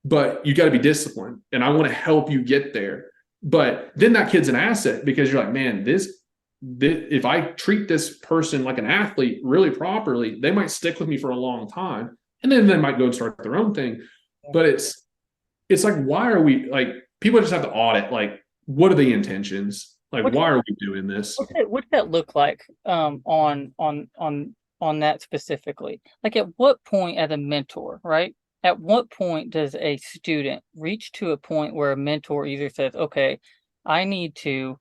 B: but you got to be disciplined, and I want to help you get there. But then that kid's an asset, because you're like, man, this if I treat this person like an athlete really properly, they might stick with me for a long time, and then they might go and start their own thing. But it's like, why are we, like, people just have to audit, like, what are the intentions? Like, why are we doing this?
A: What's that look like on that specifically? Like, at what point, as a mentor, right? At what point does a student reach to a point where a mentor either says, okay, I need to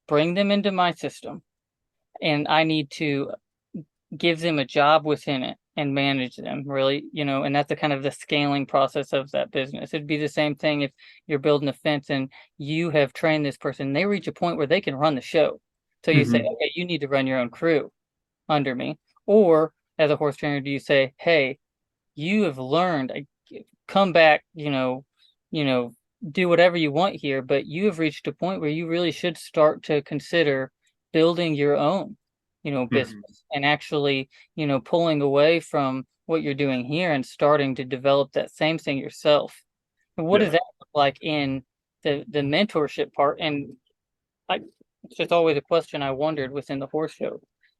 A: bring them into my system, and I need to give them a job within it and manage them, really, and that's the kind of the scaling process of that business. It'd be the same thing if you're building a fence and you have trained this person, they reach a point where they can run the show. So you say, okay, you need to run your own crew under me. Or as a horse trainer, do you say, hey, you have learned, come back, do whatever you want here, but you have reached a point where you really should start to consider building your own, business, and actually, pulling away from what you're doing here and starting to develop that same thing yourself. And what does that look like in the mentorship part? And it's just always a question I wondered within the horse show.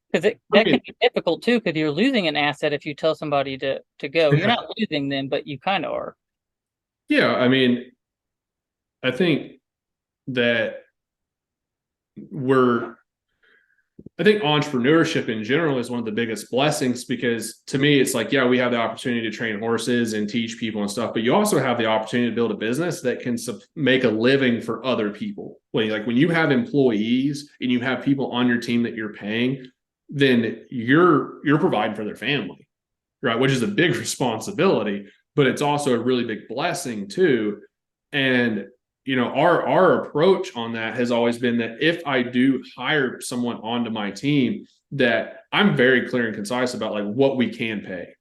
A: Because that can be difficult too, because you're losing an asset if you tell somebody to go. You're not losing them, but you kind of are.
B: Yeah, I mean, I think that I think entrepreneurship in general is one of the biggest blessings, because to me, it's like, yeah, we have the opportunity to train horses and teach people and stuff, but you also have the opportunity to build a business that can make a living for other people. When you have employees and you have people on your team that you're paying, then you're providing for their family, right? Which is a big responsibility, but it's also a really big blessing too. And our approach on that has always been that if I do hire someone onto my team, that I'm very clear and concise about like what we can pay,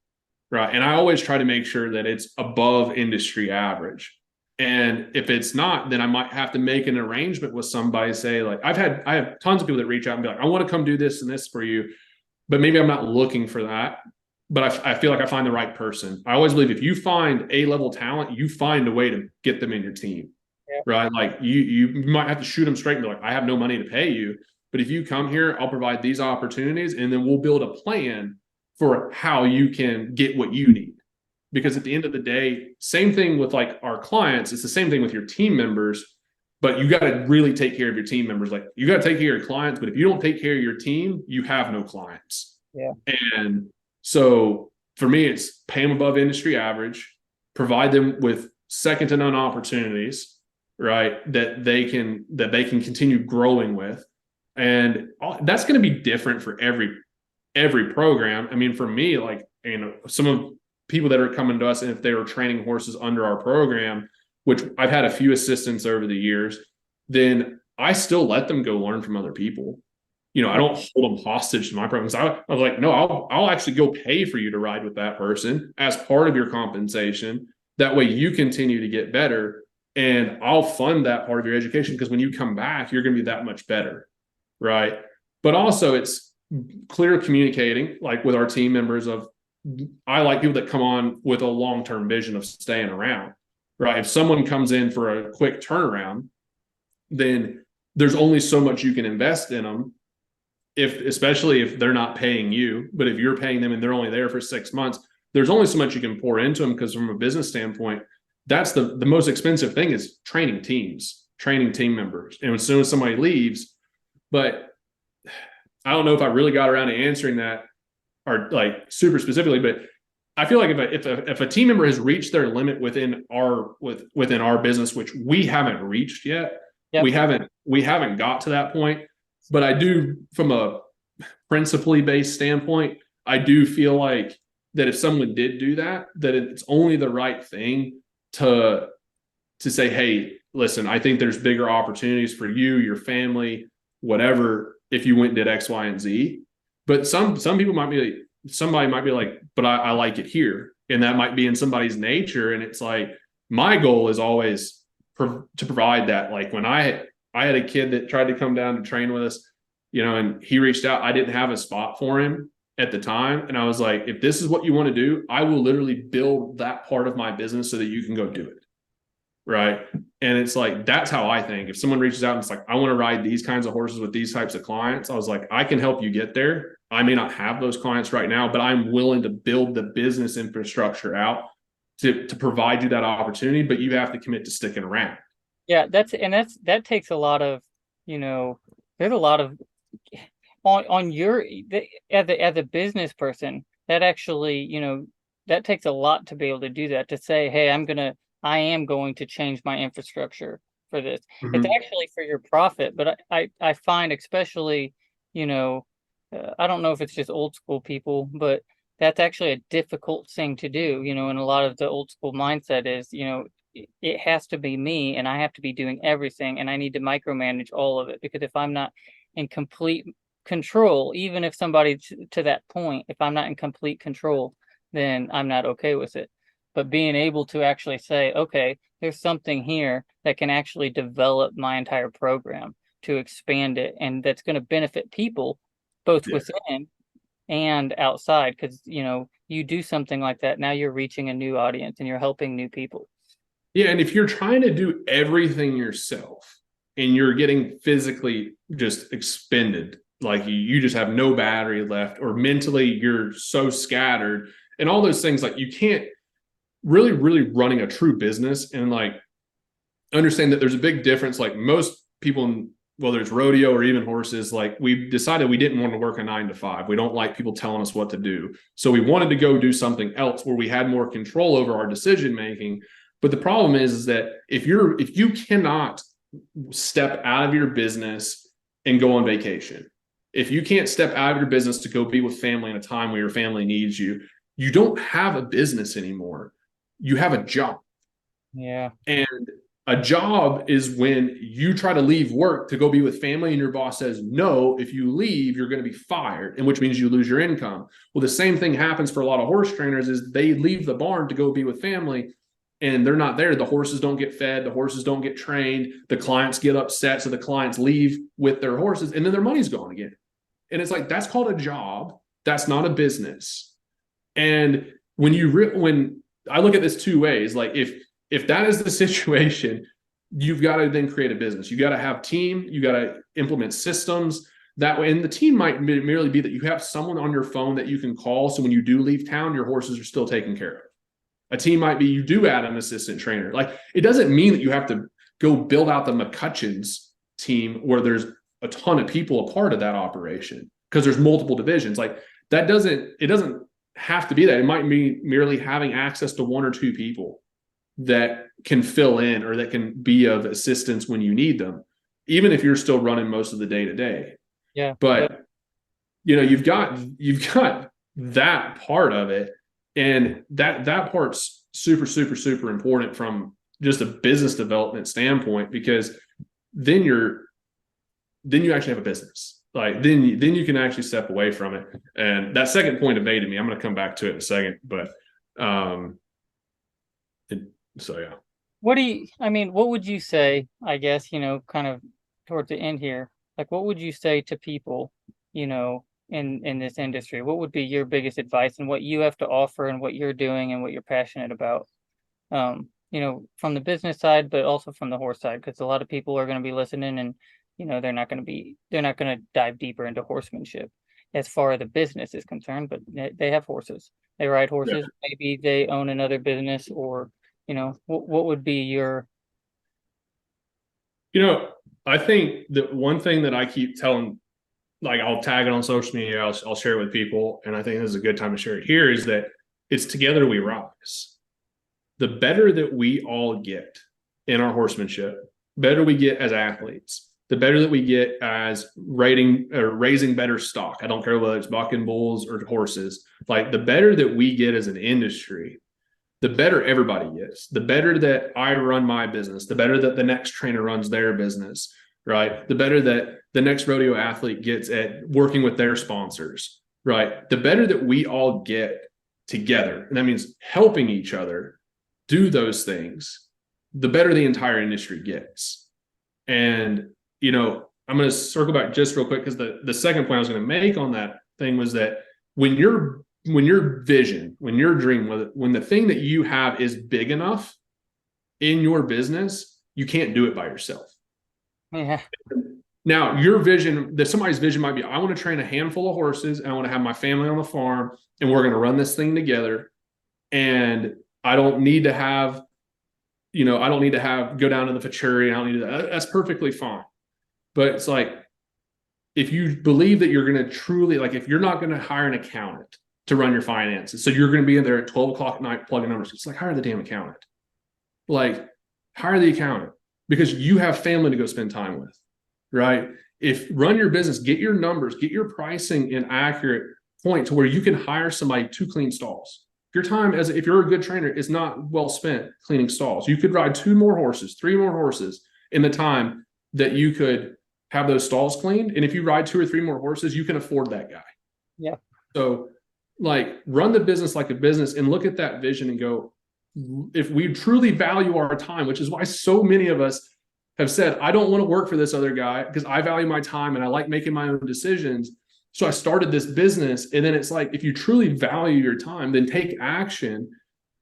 B: right? And I always try to make sure that it's above industry average. And if it's not, then I might have to make an arrangement with somebody, say, like, I have tons of people that reach out and be like, I want to come do this and this for you, but maybe I'm not looking for that. But I feel like I find the right person. I always believe if you find A-level talent, you find a way to get them in your team, right? Like, you might have to shoot them straight and be like, I have no money to pay you, but if you come here, I'll provide these opportunities, and then we'll build a plan for how you can get what you need. Because at the end of the day, same thing with like our clients, it's the same thing with your team members, but you got to really take care of your team members. Like you got to take care of your clients, but if you don't take care of your team, you have no clients.
A: Yeah.
B: And so for me, it's pay them above industry average, provide them with second to none opportunities, right? That they can continue growing with. And that's going to be different for every program. I mean, for me, like, some of people that are coming to us, and if they were training horses under our program, which I've had a few assistants over the years, then I still let them go learn from other people. I don't hold them hostage to my programs. I was like, no, I'll actually go pay for you to ride with that person as part of your compensation. That way you continue to get better, and I'll fund that part of your education, because when you come back, you're going to be that much better. Right. But also it's clear communicating, like with our team members, of I like people that come on with a long-term vision of staying around, right? If someone comes in for a quick turnaround, then there's only so much you can invest in them, especially if they're not paying you. But if you're paying them and they're only there for 6 months, there's only so much you can pour into them, because from a business standpoint, that's the most expensive thing, is training team members. And as soon as somebody leaves, but I don't know if I really got around to answering that, or like super specifically, but I feel like if a team member has reached their limit within our business, which we haven't reached yet,
A: Yep.
B: we haven't got to that point. But I do, from a principally based standpoint, I do feel like that if someone did do that, that it's only the right thing to say, hey, listen, I think there's bigger opportunities for you, your family, whatever, if you went and did X, Y, and Z. But some people might be like, somebody might be like, but I like it here. And that might be in somebody's nature. And it's like, my goal is always to provide that. Like when I had a kid that tried to come down to train with us, and he reached out, I didn't have a spot for him at the time. And I was like, if this is what you want to do, I will literally build that part of my business so that you can go do it. Right. And it's like, that's how I think. If someone reaches out and it's like, I want to ride these kinds of horses with these types of clients, I was like, I can help you get there. I may not have those clients right now, but I'm willing to build the business infrastructure out to provide you that opportunity, but you have to commit to sticking around.
A: Yeah, that takes a lot of, there's a lot of on your as a business person, that actually, that takes a lot to be able to do that, to say, hey, I am going to change my infrastructure for this.
B: Mm-hmm.
A: It's actually for your profit, but I find, especially, I don't know if it's just old school people, but that's actually a difficult thing to do, and a lot of the old school mindset is, it has to be me and I have to be doing everything, and I need to micromanage all of it, because if I'm not in complete control, even if somebody to that point, if I'm not in complete control, then I'm not okay with it. But being able to actually say, okay, there's something here that can actually develop my entire program to expand it, and that's going to benefit people both within and outside, because you do something like that, now you're reaching a new audience and you're helping new people.
B: Yeah, and if you're trying to do everything yourself and you're getting physically just expended, like you just have no battery left, or mentally you're so scattered and all those things, like you can't really running a true business and like understand that there's a big difference. Like most people, whether it's rodeo or even horses, like we decided we didn't want to work a 9 to 5. We don't like people telling us what to do. So we wanted to go do something else where we had more control over our decision making. But the problem is that if you cannot step out of your business and go on vacation, if you can't step out of your business to go be with family in a time where your family needs you, you don't have a business anymore. You have a job.
A: Yeah.
B: And a job is when you try to leave work to go be with family and your boss says, no, if you leave, you're going to be fired, and which means you lose your income. Well, the same thing happens for a lot of horse trainers is they leave the barn to go be with family and they're not there. The horses don't get fed. The horses don't get trained. The clients get upset. So the clients leave with their horses and then their money's gone again. And it's like, that's called a job. That's not a business. And when I look at this two ways, like if that is the situation, you've got to then create a business. You got to have team, you got to implement systems that way. And the team might merely be that you have someone on your phone that you can call. So when you do leave town, your horses are still taken care of. A team might be you do add an assistant trainer. Like, it doesn't mean that you have to go build out the McCutcheon's team where there's a ton of people a part of that operation, because there's multiple divisions. Like, it doesn't have to be that. It might be merely having access to one or two people that can fill in or that can be of assistance when you need them, even if you're still running most of the day to day.
A: Yeah.
B: But you've got that part of it. And that part's super, super, super important from just a business development standpoint, because then you actually have a business. Like, then you can actually step away from it. And that second point evaded me. I'm going to come back to it in a second, but so yeah.
A: What would you say, I guess, kind of towards the end here, like, what would you say to people, in this industry? What would be your biggest advice and what you have to offer and what you're doing and what you're passionate about? From the business side, but also from the horse side, because a lot of people are going to be listening, and they're not going to dive deeper into horsemanship as far as the business is concerned, but they have horses, they ride horses. Yeah. Maybe they own another business, or what would be your?
B: I think that one thing that I keep telling, like, I'll tag it on social media, I'll share it with people, and I think this is a good time to share it here, is that it's together we rise. The better that we all get in our horsemanship, better we get as athletes, the better that we get as raising better stock. I don't care whether it's bucking bulls or horses. Like, the better that we get as an industry, the better everybody gets. The better that I run my business, the better that the next trainer runs their business, right? The better that the next rodeo athlete gets at working with their sponsors, right? The better that we all get together, and that means helping each other do those things, the better the entire industry gets. And, I'm going to circle back just real quick, because the second point I was going to make on that thing was that when your vision, when your dream, when the thing that you have is big enough in your business, you can't do it by yourself.
A: Yeah.
B: Now, somebody's vision might be, I want to train a handful of horses, and I want to have my family on the farm, and we're going to run this thing together. And I don't need to have, go down to the futurity. I don't need to, that's perfectly fine. But it's like, if you believe that you're going to truly, like, if you're not going to hire an accountant to run your finances, so you're going to be in there at 12 o'clock at night plugging numbers, it's like, hire the damn accountant. Like, hire the accountant, because you have family to go spend time with, right? If run your business, get your numbers, get your pricing in accurate point to where you can hire somebody to clean stalls. Your time, if you're a good trainer, is not well spent cleaning stalls. You could ride 2 more horses, 3 more horses in the time that you could have those stalls cleaned. And if you ride 2 or 3 more horses, you can afford that guy.
A: Yeah.
B: So, like, run the business like a business and look at that vision and go, if we truly value our time, which is why so many of us have said, I don't want to work for this other guy because I value my time and I like making my own decisions. So I started this business. And then it's like, if you truly value your time, then take action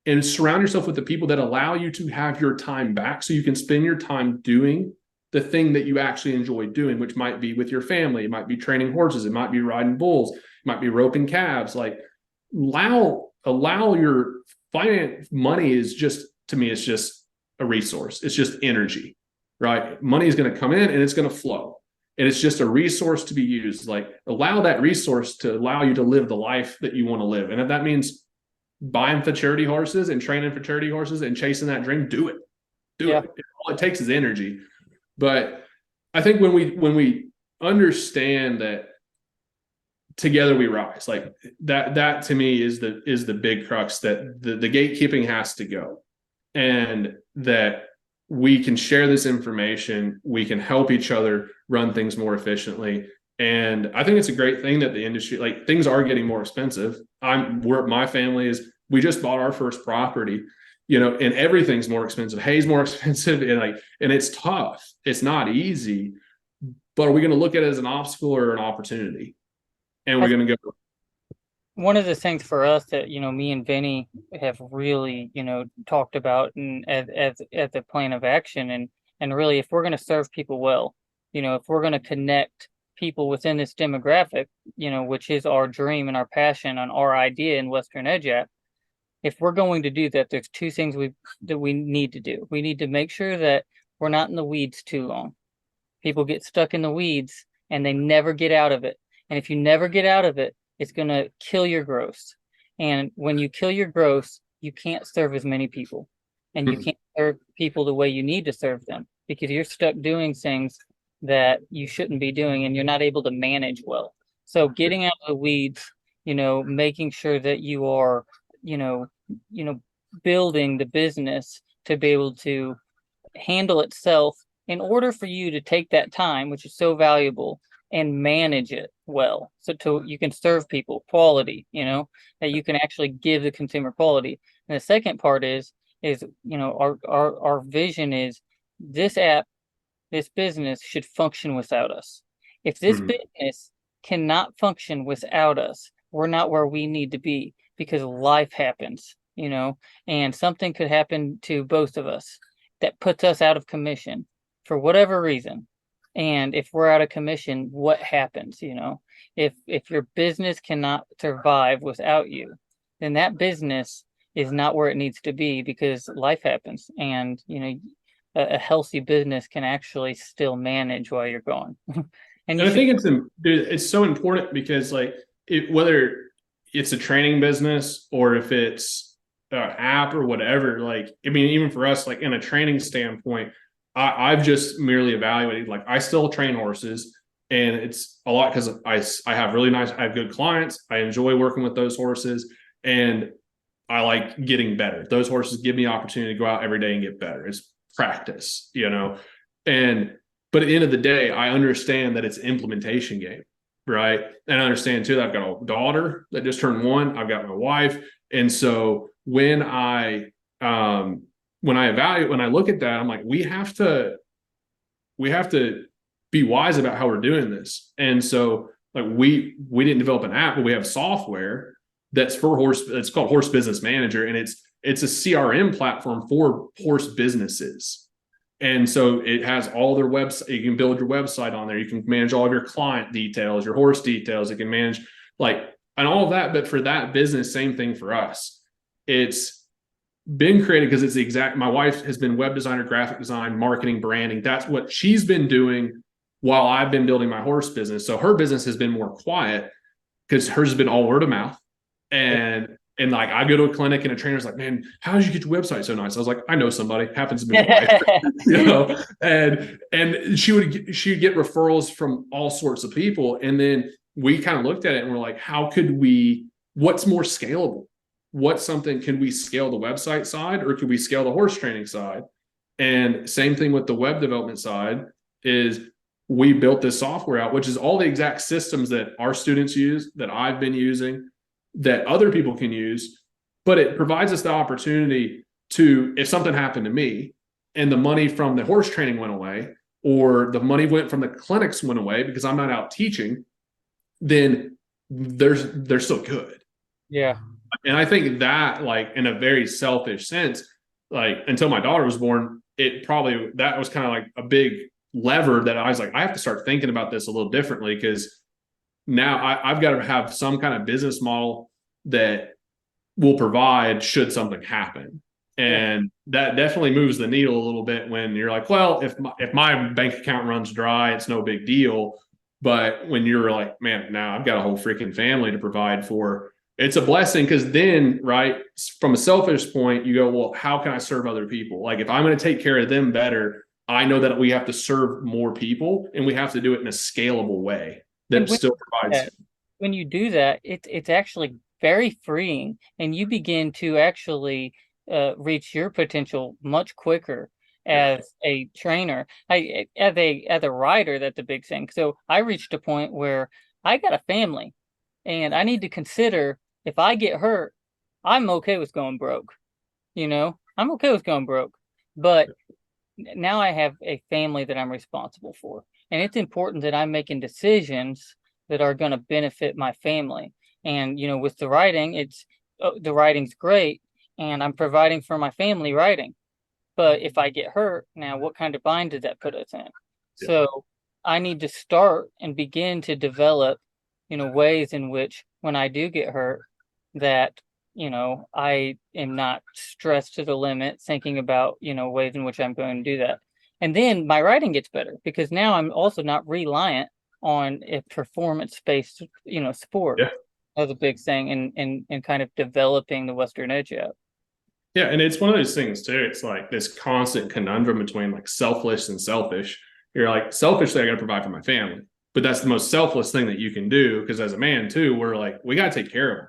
B: and surround yourself with the people that allow you to have your time back, so you can spend your time doing the thing that you actually enjoy doing, which might be with your family. It might be training horses. It might be riding bulls. It might be roping calves. Like, allow your finance. Money is just, to me, it's just a resource. It's just energy, right? Money is going to come in and it's going to flow. And it's just a resource to be used. Like, allow that resource to allow you to live the life that you want to live. And if that means buying futurity horses and training futurity horses and chasing that dream, do it. Do it. All it takes is energy. But I think when we understand that together we rise, like that to me is the big crux, that the gatekeeping has to go, and that we can share this information, we can help each other run things more efficiently. And I think it's a great thing that the industry, like, things are getting more expensive. My family we just bought our first property, and everything's more expensive. Hay's more expensive, and it's tough. It's not easy, but are we going to look at it as an obstacle or an opportunity? And we're going to go.
A: One of the things for us that, me and Vinny have really, talked about, and as the plan of action, and really, if we're going to serve people well, if we're going to connect people within this demographic, which is our dream and our passion and our idea in Western Edge App. If we're going to do that, there's two things that we need to do. We need to make sure that we're not in the weeds too long. People get stuck in the weeds and they never get out of it. And if you never get out of it, it's going to kill your growth. And when you kill your growth, you can't serve as many people, and you can't serve people the way you need to serve them, because you're stuck doing things that you shouldn't be doing and you're not able to manage well. So getting out of the weeds, making sure that you are, building the business to be able to handle itself, in order for you to take that time, which is so valuable, and manage it well, so you can serve people quality, that you can actually give the consumer quality. And the second part is our vision is this app, this business should function without us. If this business cannot function without us, we're not where we need to be, because life happens, and something could happen to both of us that puts us out of commission for whatever reason. And if we're out of commission, what happens? If your business cannot survive without you, then that business is not where it needs to be, because life happens. And, a healthy business can actually still manage while you're gone.
B: And I think it's so important, because whether it's a training business or if it's an app or whatever, even for us, in a training standpoint, I've just merely evaluated, I still train horses, and it's a lot because I have good clients. I enjoy working with those horses, and I like getting better. Those horses give me opportunity to go out every day and get better. It's practice, but at the end of the day, I understand that it's an implementation game, right? And I understand too that I've got a daughter that just turned 1. I've got my wife, and so when I evaluate, when I look at that, I'm like, we have to be wise about how we're doing this. And so we didn't develop an app, but we have software that's for horse. It's called Horse Business Manager, and it's a CRM platform for horse businesses. And so it has all their website. You can build your website on there. You can manage all of your client details, your horse details. It can manage and all of that. But for that business, same thing for us. It's been created because it's my wife has been web designer, graphic design, marketing, branding. That's what she's been doing while I've been building my horse business. So her business has been more quiet because hers has been all word of mouth. And I go to a clinic and a trainer's like, man, how did you get your website so nice? I was like, I know somebody, happens to be my wife, and she would get referrals from all sorts of people. And then we kind of looked at it and we're like, what's more scalable? Can we scale the website side, or could we scale the horse training side? And same thing with the web development side, is we built this software out, which is all the exact systems that our students use, that I've been using, that other people can use, but it provides us the opportunity to, if something happened to me and the money from the horse training went away, or the money went from the clinics went away because I'm not out teaching, then they're still good.
A: Yeah.
B: And I think that, in a very selfish sense, until my daughter was born, that was kind of a big lever that I was like, I have to start thinking about this a little differently, because now I've got to have some kind of business model that will provide should something happen. And that definitely moves the needle a little bit when you're like, well, if my bank account runs dry, it's no big deal. But when you're like, man, now I've got a whole freaking family to provide for, it's a blessing. Because then, right, from a selfish point, you go, well, how can I serve other people? If I'm going to take care of them better, I know that we have to serve more people, and we have to do it in a scalable way that still provides.
A: When you do that, it's actually very freeing, and you begin to actually reach your potential much quicker as a trainer. As a rider, that's a big thing. So I reached a point where I got a family, and I need to consider, if I get hurt, I'm okay with going broke. I'm okay with going broke, but now I have a family that I'm responsible for. And it's important that I'm making decisions that are going to benefit my family. And, with the writing, the writing's great, and I'm providing for my family writing. But if I get hurt, now what kind of bind does that put us in? Yeah. So I need to start and begin to develop, ways in which when I do get hurt, that, I am not stressed to the limit, thinking about, ways in which I'm going to do that. And then my writing gets better because now I'm also not reliant on a performance-based, sport.
B: Yeah.
A: As a big thing in kind of developing the Western edge out.
B: Yeah. And it's one of those things too. It's like this constant conundrum between like selfless and selfish. You're like, selfishly, I got to provide for my family, but that's the most selfless thing that you can do. Because as a man too, we're like, we got to take care of them.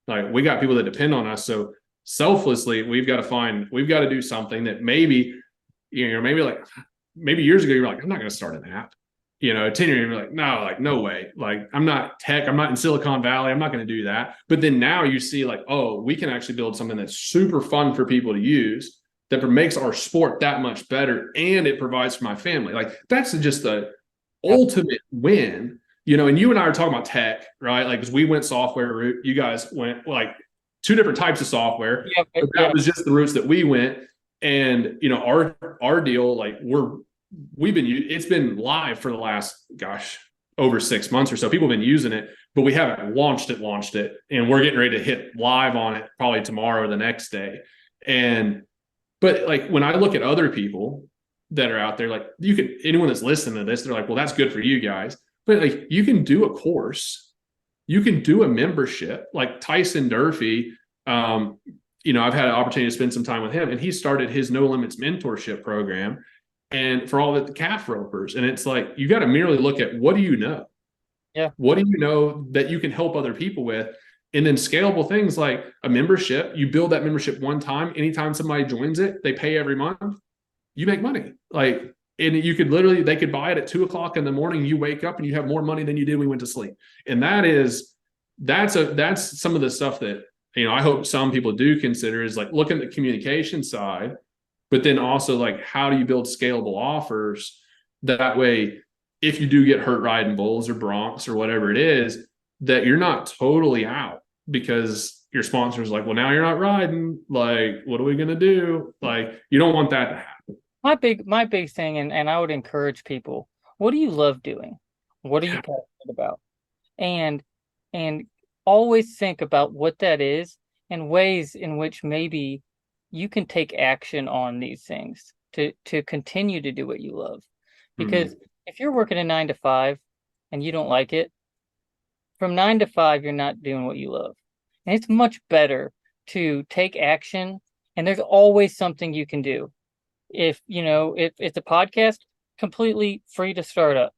B: Like we got people that depend on us. So selflessly, we've got to do something that maybe years ago, you're like, I'm not going to start an app. 10 years, you're like, no way. Like, I'm not tech. I'm not in Silicon Valley. I'm not going to do that. But then now you see like, oh, we can actually build something that's super fun for people to use that makes our sport that much better. And it provides for my family. Like that's just the ultimate win, and you and I are talking about tech, right? Like, because we went software route. You guys went like two different types of software.
A: Yeah,
B: but that was just the routes that we went. And, our deal, like it's been live for the last, over 6 months or so. People have been using it, but we haven't launched it. And we're getting ready to hit live on it probably tomorrow or the next day. But like, when I look at other people that are out there, like anyone that's listening to this, they're like, well, that's good for you guys. But like, you can do a course, you can do a membership like Tyson Durfee. I've had an opportunity to spend some time with him, and he started his No Limits mentorship program. And for all the calf ropers, and it's like, you got to merely look at what do you know?
A: Yeah.
B: What do you know that you can help other people with? And then scalable things like a membership, you build that membership one time. Anytime somebody joins it, they pay every month, you make money. Like, and they could buy it at 2:00 in the morning. You wake up and you have more money than you did when you went to sleep. And that's some of the stuff that, I hope some people do consider is like looking at the communication side, but then also like, how do you build scalable offers? That way, if you do get hurt riding bulls or broncs or whatever it is, that you're not totally out because your sponsor is like, well, now you're not riding. Like, what are we going to do? Like, you don't want that to happen.
A: My big thing, and I would encourage people, what do you love doing? What are you passionate about? And always think about what that is and ways in which maybe you can take action on these things to continue to do what you love. Because if you're working a 9 to 5 and you don't like it, from 9 to 5, you're not doing what you love. And it's much better to take action, and there's always something you can do. If it's a podcast, completely free to start up.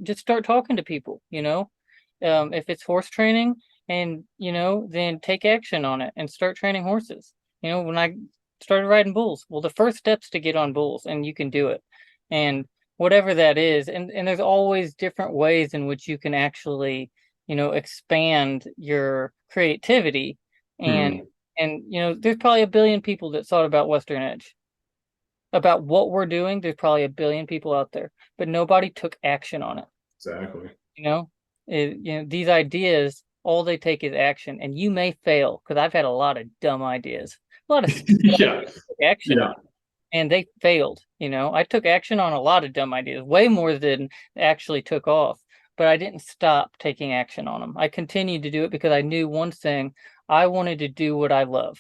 A: Just start talking to people, if it's horse training, and then take action on it and start training horses. When I started riding bulls, well, the first step's to get on bulls, and you can do it. And whatever that is, and there's always different ways in which you can actually, expand your creativity. And there's probably a billion people that thought about Western Edge, about what we're doing. There's probably a billion people out there, but nobody took action on it.
B: Exactly.
A: These ideas, all they take is action, and you may fail, because I've had a lot of dumb ideas, a lot of action on, and they failed. I took action on a lot of dumb ideas, way more than actually took off, but I didn't stop taking action on them. I continued to do it because I knew one thing: I wanted to do what I love.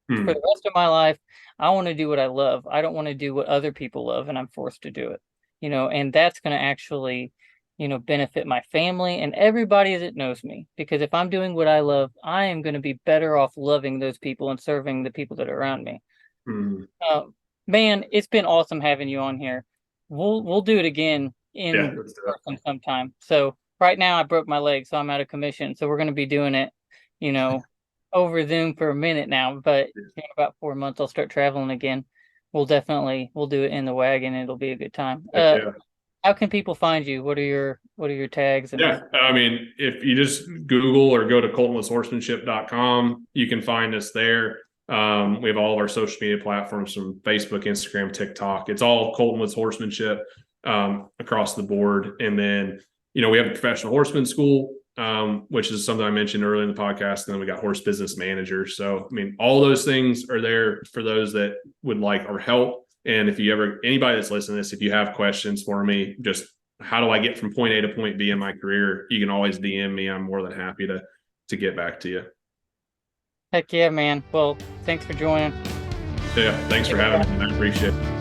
A: For the rest of my life, I want to do what I love. I don't want to do what other people love, and I'm forced to do it. And that's going to actually, benefit my family and everybody that knows me. Because if I'm doing what I love, I am going to be better off loving those people and serving the people that are around me. Man, it's been awesome having you on here. We'll do it again in person sometime. So right now I broke my leg, so I'm out of commission. So we're going to be doing it, over Zoom for a minute now, but in about 4 months I'll start traveling again. We'll do it in the wagon. It'll be a good time. How can people find you? What are your tags?
B: I mean, if you just Google or go to coltonwoodshorsemanship.com, you can find us there. We have all of our social media platforms from Facebook, Instagram, TikTok. It's all Colton Woods Horsemanship across the board. And then, we have a professional horseman school, which is something I mentioned earlier in the podcast. And then we got horse business managers. So, I mean, all those things are there for those that would like our help. And if anybody that's listening to this, if you have questions for me, just how do I get from point A to point B in my career, you can always DM me. I'm more than happy to get back to you.
A: Heck yeah, man. Well, thanks for joining.
B: Yeah, thanks for having me. I appreciate it.